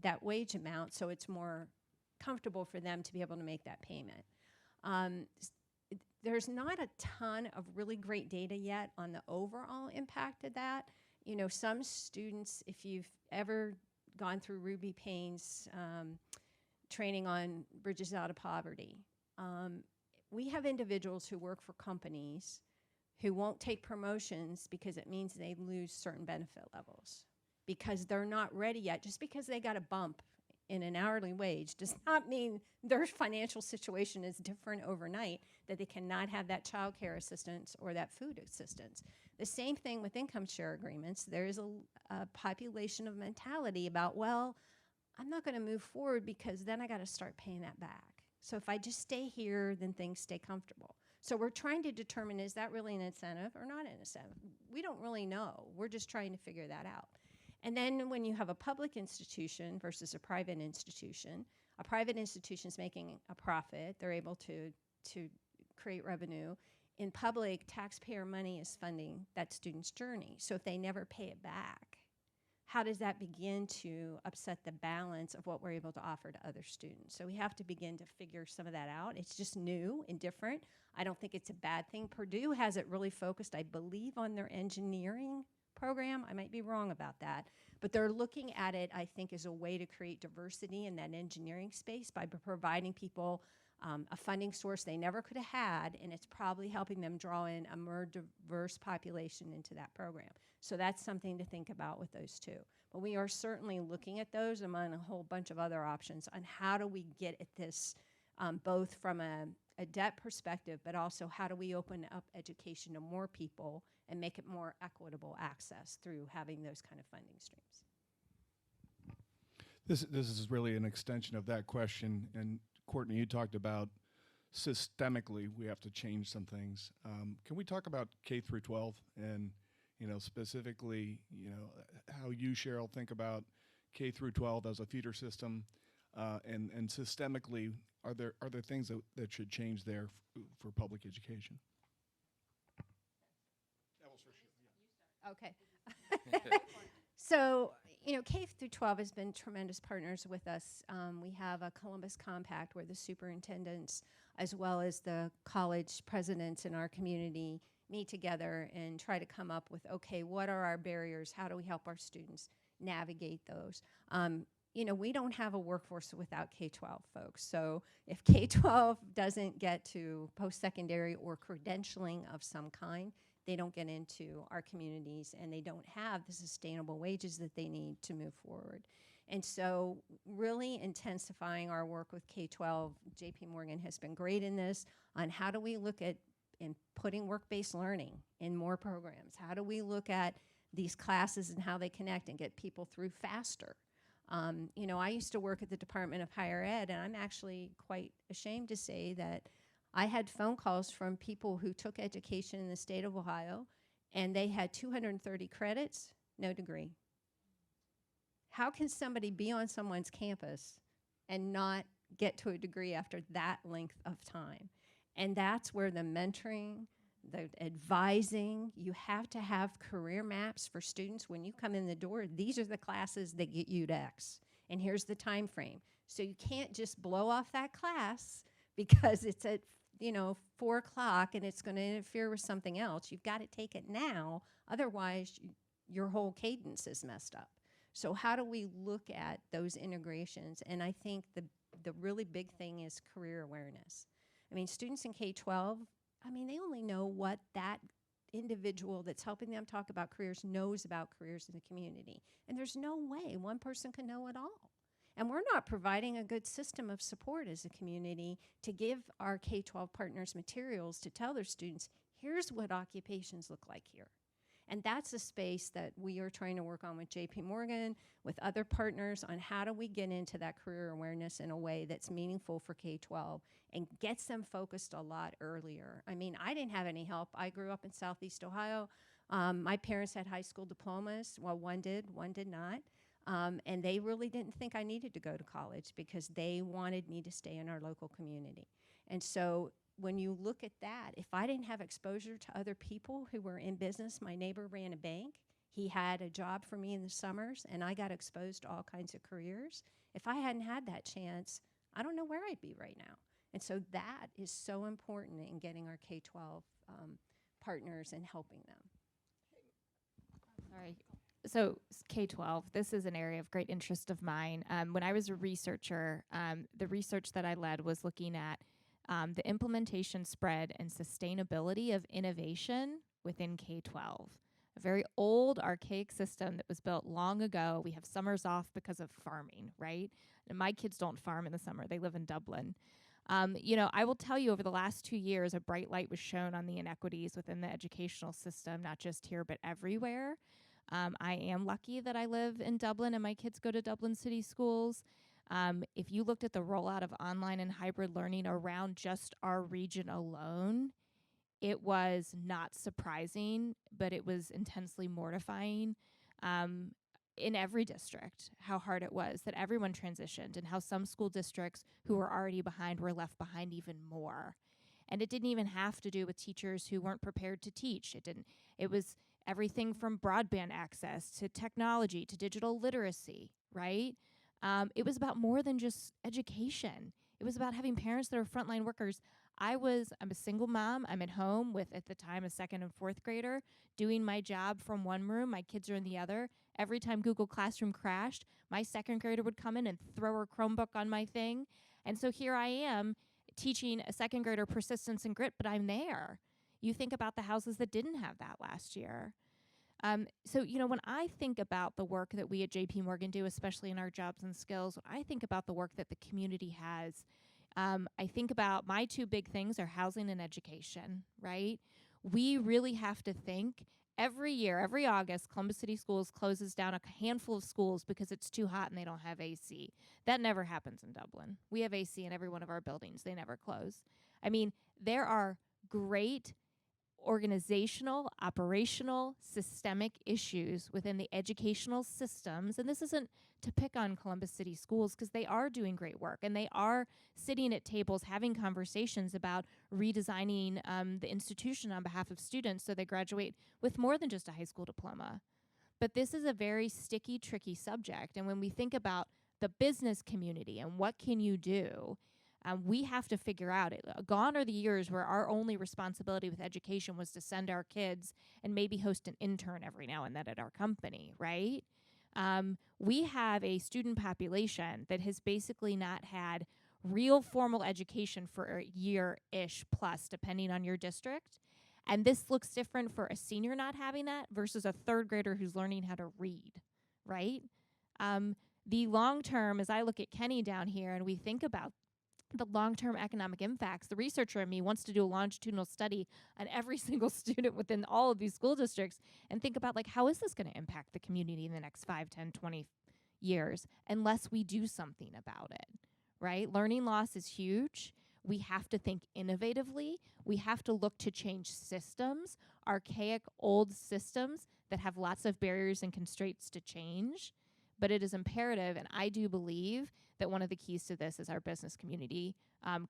that wage amount, so it's more comfortable for them to be able to make that payment. There's not a ton of really great data yet on the overall impact of that. You know, some students, if you've ever gone through Ruby Payne's training on Bridges Out of Poverty, we have individuals who work for companies who won't take promotions because it means they lose certain benefit levels because they're not ready yet. Just because they got a bump in an hourly wage does not mean their financial situation is different overnight, that they cannot have that child care assistance or that food assistance. The same thing with income share agreements. There is a population of mentality about, well, I'm not going to move forward because then I got to start paying that back. So if I just stay here, then things stay comfortable. So we're trying to determine, is that really an incentive or not an incentive? We don't really know. We're just trying to figure that out. And then when you have a public institution versus a private institution is making a profit. They're able to create revenue. In public, taxpayer money is funding that student's journey. So if they never pay it back, how does that begin to upset the balance of what we're able to offer to other students? So we have to begin to figure some of that out. It's just new and different. I don't think it's a bad thing. Purdue has it really focused, I believe, on their engineering program. I might be wrong about that. But they're looking at it, I think, as a way to create diversity in that engineering space by providing people a funding source they never could have had, and it's probably helping them draw in a more diverse population into that program. So that's something to think about with those two. But we are certainly looking at those among a whole bunch of other options on how do we get at this both from a debt perspective, but also how do we open up education to more people and make it more equitable access through having those kind of funding streams. This is really an extension of that question. And Courtney, you talked about systemically we have to change some things. Can we talk about K through 12 and specifically how you, Cheryl, think about K through 12 as a feeder system, and systemically are there things that should change there for public education? That was for sure. Okay. So, K through 12 has been tremendous partners with us. We have a Columbus Compact where the superintendents, as well as the college presidents in our community, meet together and try to come up with, okay, what are our barriers? How do we help our students navigate those? We don't have a workforce without K-12 folks. So if K-12 doesn't get to post-secondary or credentialing of some kind, they don't get into our communities and they don't have the sustainable wages that they need to move forward. And so really intensifying our work with K-12, JP Morgan has been great in this, on how do we look at and putting work-based learning in more programs? How do we look at these classes and how they connect and get people through faster? I used to work at the Department of Higher Ed, and I'm actually quite ashamed to say that I had phone calls from people who took education in the state of Ohio, and they had 230 credits, no degree. How can somebody be on someone's campus and not get to a degree after that length of time? And that's where the mentoring, the advising, you have to have career maps for students. When you come in the door, these are the classes that get you to X, and here's the time frame. So you can't just blow off that class because it's at 4 o'clock and it's going to interfere with something else. You've got to take it now, otherwise your whole cadence is messed up. So how do we look at those integrations? And I think the really big thing is career awareness. I mean, students in K-12, they only know what that individual that's helping them talk about careers knows about careers in the community. And there's no way one person can know it all. And we're not providing a good system of support as a community to give our K-12 partners materials to tell their students, here's what occupations look like here. And that's a space that we are trying to work on with JP Morgan, with other partners, on how do we get into that career awareness in a way that's meaningful for K-12 and gets them focused a lot earlier. I didn't have any help. I grew up in Southeast Ohio. My parents had high school diplomas. Well, one did not. And they really didn't think I needed to go to college because they wanted me to stay in our local community. And so when you look at that, if I didn't have exposure to other people who were in business, my neighbor ran a bank. He had a job for me in the summers, and I got exposed to all kinds of careers. If I hadn't had that chance, I don't know where I'd be right now. And so that is so important in getting our K-12 partners and helping them. Sorry. So K-12, this is an area of great interest of mine. When I was a researcher, the research that I led was looking at the implementation, spread, and sustainability of innovation within K-12. a very old, archaic system that was built long ago. We have summers off because of farming, right? And my kids don't farm in the summer. They live in Dublin. I will tell you, over the last 2 years, a bright light was shown on the inequities within the educational system, not just here, but everywhere. I am lucky that I live in Dublin and my kids go to Dublin City Schools. If you looked at the rollout of online and hybrid learning around just our region alone, it was not surprising, but it was intensely mortifying in every district, how hard it was that everyone transitioned and how some school districts who were already behind were left behind even more. And it didn't even have to do with teachers who weren't prepared to teach. It was everything from broadband access to technology to digital literacy, right? It was about more than just education. It was about having parents that are frontline workers. I'm a single mom. I'm at home with, at the time, a second and fourth grader, doing my job from one room. My kids are in the other. Every time Google Classroom crashed, my second grader would come in and throw her Chromebook on my thing. And so here I am teaching a second grader persistence and grit, but I'm there. You think about the houses that didn't have that last year. When I think about the work that we at JP Morgan do, especially in our jobs and skills, when I think about the work that the community has, I think about my two big things are housing and education, right? We really have to think every year, every August, Columbus City Schools closes down a handful of schools because it's too hot and they don't have AC. That never happens in Dublin. We have AC in every one of our buildings. They never close. I mean, there are great organizational, operational, systemic issues within the educational systems. And this isn't to pick on Columbus City Schools, because they are doing great work and they are sitting at tables having conversations about redesigning the institution on behalf of students so they graduate with more than just a high school diploma. But this is a very sticky, tricky subject. And when we think about the business community and what can you do, we have to figure out it. Gone are the years where our only responsibility with education was to send our kids and maybe host an intern every now and then at our company, right? We have a student population that has basically not had real formal education for a year-ish plus, depending on your district. And this looks different for a senior not having that versus a third grader who's learning how to read, right? The long term, as I look at Kenny down here and we think about the long-term economic impacts, the researcher in me wants to do a longitudinal study on every single student within all of these school districts and think about, like, how is this going to impact the community in the next 5, 10, 20 years unless we do something about it, right? Learning loss is huge. We have to think innovatively. We have to look to change systems, archaic old systems that have lots of barriers and constraints to change. But it is imperative, and I do believe that one of the keys to this is our business community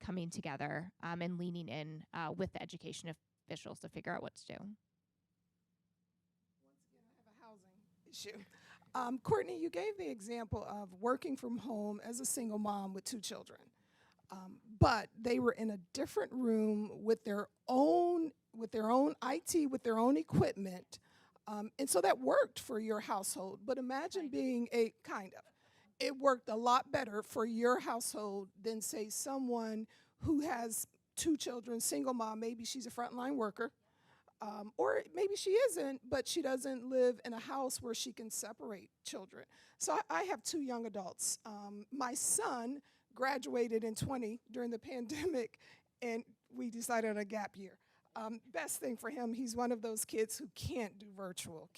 coming together and leaning in with the education officials to figure out what to do. Once again, I have a housing issue. Courtney, you gave the example of working from home as a single mom with 2 children. But they were in a different room with their own IT, with their own equipment. And so that worked for your household. But imagine being it worked a lot better for your household than, say, someone who has 2 children, single mom. Maybe she's a frontline worker, or maybe she isn't, but she doesn't live in a house where she can separate children. So I have 2 young adults. My son graduated in 20 during the pandemic, and we decided on a gap year. Best thing for him, he's one of those kids who can't do virtual.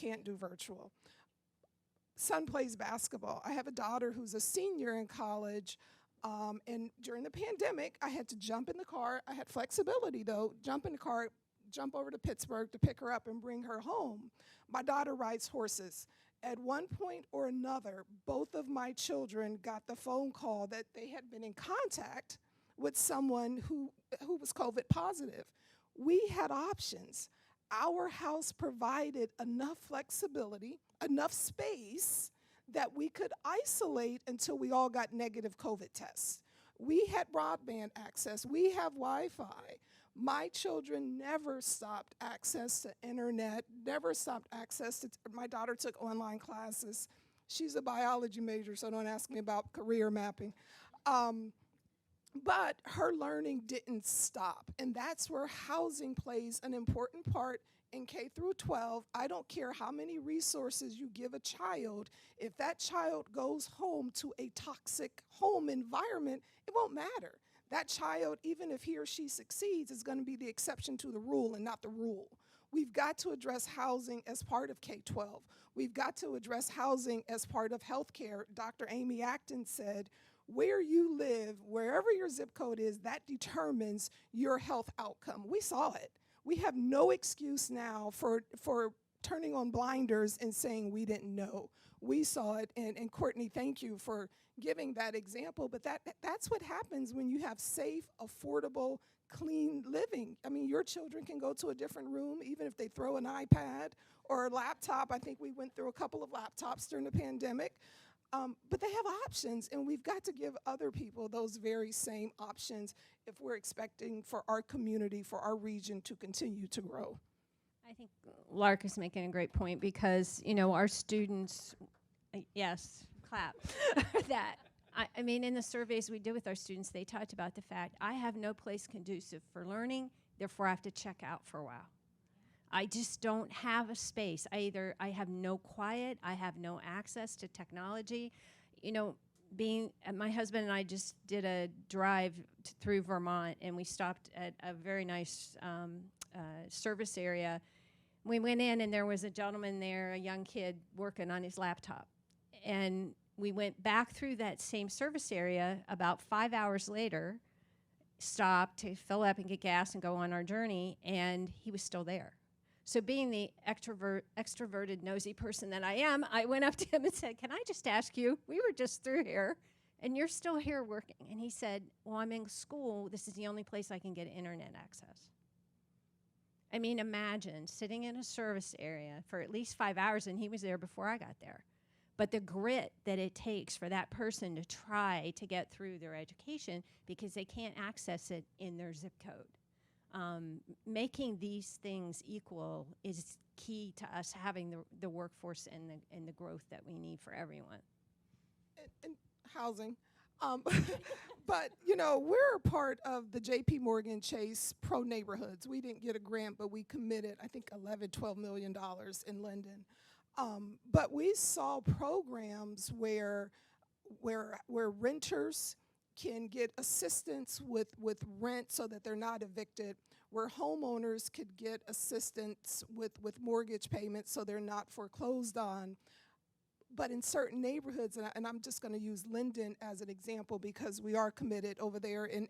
Son plays basketball. I have a daughter who's a senior in college, and during the pandemic, I had to jump in the car. I had flexibility, though. Jump in the car, jump over to Pittsburgh to pick her up and bring her home. My daughter rides horses. At one point or another, both of my children got the phone call that they had been in contact with someone who was COVID positive. We had options. Our house provided enough flexibility, enough space that we could isolate until we all got negative COVID tests. We had broadband access. We have Wi-Fi. My children never stopped access to internet, never stopped access to, my daughter took online classes. She's a biology major, so don't ask me about career mapping. But her learning didn't stop, and that's where housing plays an important part in K through 12, I don't care how many resources you give a child, if that child goes home to a toxic home environment, it won't matter. That child, even if he or she succeeds, is going to be the exception to the rule and not the rule. We've got to address housing as part of K-12. We've got to address housing as part of healthcare. Dr. Amy Acton said, where you live, wherever your zip code is, that determines your health outcome. We saw it. We have no excuse now for turning on blinders and saying we didn't know. We saw it, and Courtney, thank you for giving that example, but that's what happens when you have safe, affordable, clean living. I mean, your children can go to a different room, even if they throw an iPad or a laptop. I think we went through a couple of laptops during the pandemic. But they have options, and we've got to give other people those very same options if we're expecting for our community, for our region to continue to grow. I think Lark is making a great point because, you know, our students, yes, clap, that. I mean, in the surveys we did with our students, they talked about the fact, I have no place conducive for learning, therefore I have to check out for a while. I just don't have a space. I have no quiet, I have no access to technology. You know, my husband and I just did a drive through Vermont, and we stopped at a very nice service area. We went in, and there was a gentleman there, a young kid, working on his laptop. And we went back through that same service area about 5 hours later, stopped to fill up and get gas and go on our journey, and he was still there. So being the extroverted, nosy person that I am, I went up to him and said, can I just ask you, we were just through here, and you're still here working. And he said, well, I'm in school. This is the only place I can get internet access. I mean, imagine sitting in a service area for at least 5 hours, and he was there before I got there. But the grit that it takes for that person to try to get through their education because they can't access it in their zip code. Making these things equal is key to us having the workforce and the growth that we need for everyone. And housing. But, you know, we're a part of the J.P. Morgan Chase Pro Neighborhoods. We didn't get a grant, but we committed, I think, $12 million in Linden. But we saw programs where renters can get assistance with rent so that they're not evicted, where homeowners could get assistance with mortgage payments so they're not foreclosed on. But in certain neighborhoods, and I'm just going to use Linden as an example because we are committed over there, and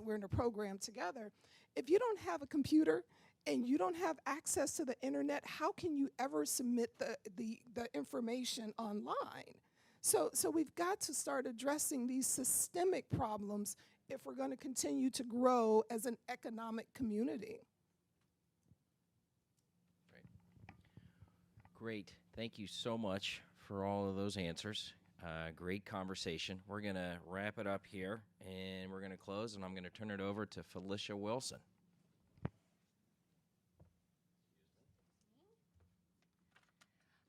we're in a program together. If you don't have a computer and you don't have access to the internet, how can you ever submit the information online? So we've got to start addressing these systemic problems if we're going to continue to grow as an economic community. Great. Thank you so much for all of those answers. Great conversation. We're going to wrap it up here, and we're going to close, and I'm going to turn it over to Felicia Wilson.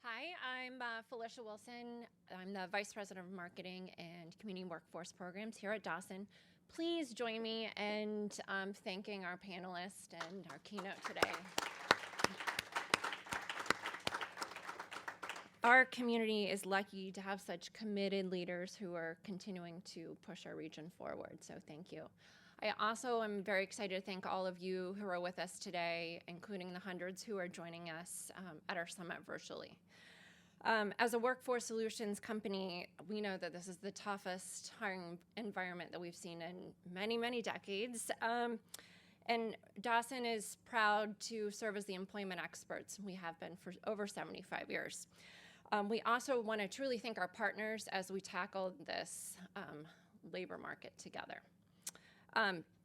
Hi, I'm Felicia Wilson. I'm the Vice President of Marketing and Community Workforce Programs here at Dawson. Please join me in thanking our panelists and our keynote today. Our community is lucky to have such committed leaders who are continuing to push our region forward, so thank you. I also am very excited to thank all of you who are with us today, including the hundreds who are joining us at our summit virtually. As a workforce solutions company, we know that this is the toughest hiring environment that we've seen in many, many decades. And Dawson is proud to serve as the employment experts. We have been for over 75 years. We also want to truly thank our partners as we tackle this labor market together.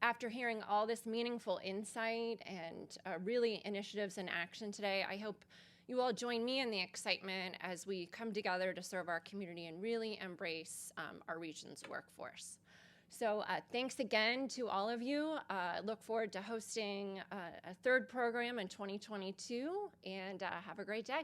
After hearing all this meaningful insight and really initiatives in action today, I hope you all join me in the excitement as we come together to serve our community and really embrace our region's workforce. So thanks again to all of you. Look forward to hosting a third program in 2022, and have a great day.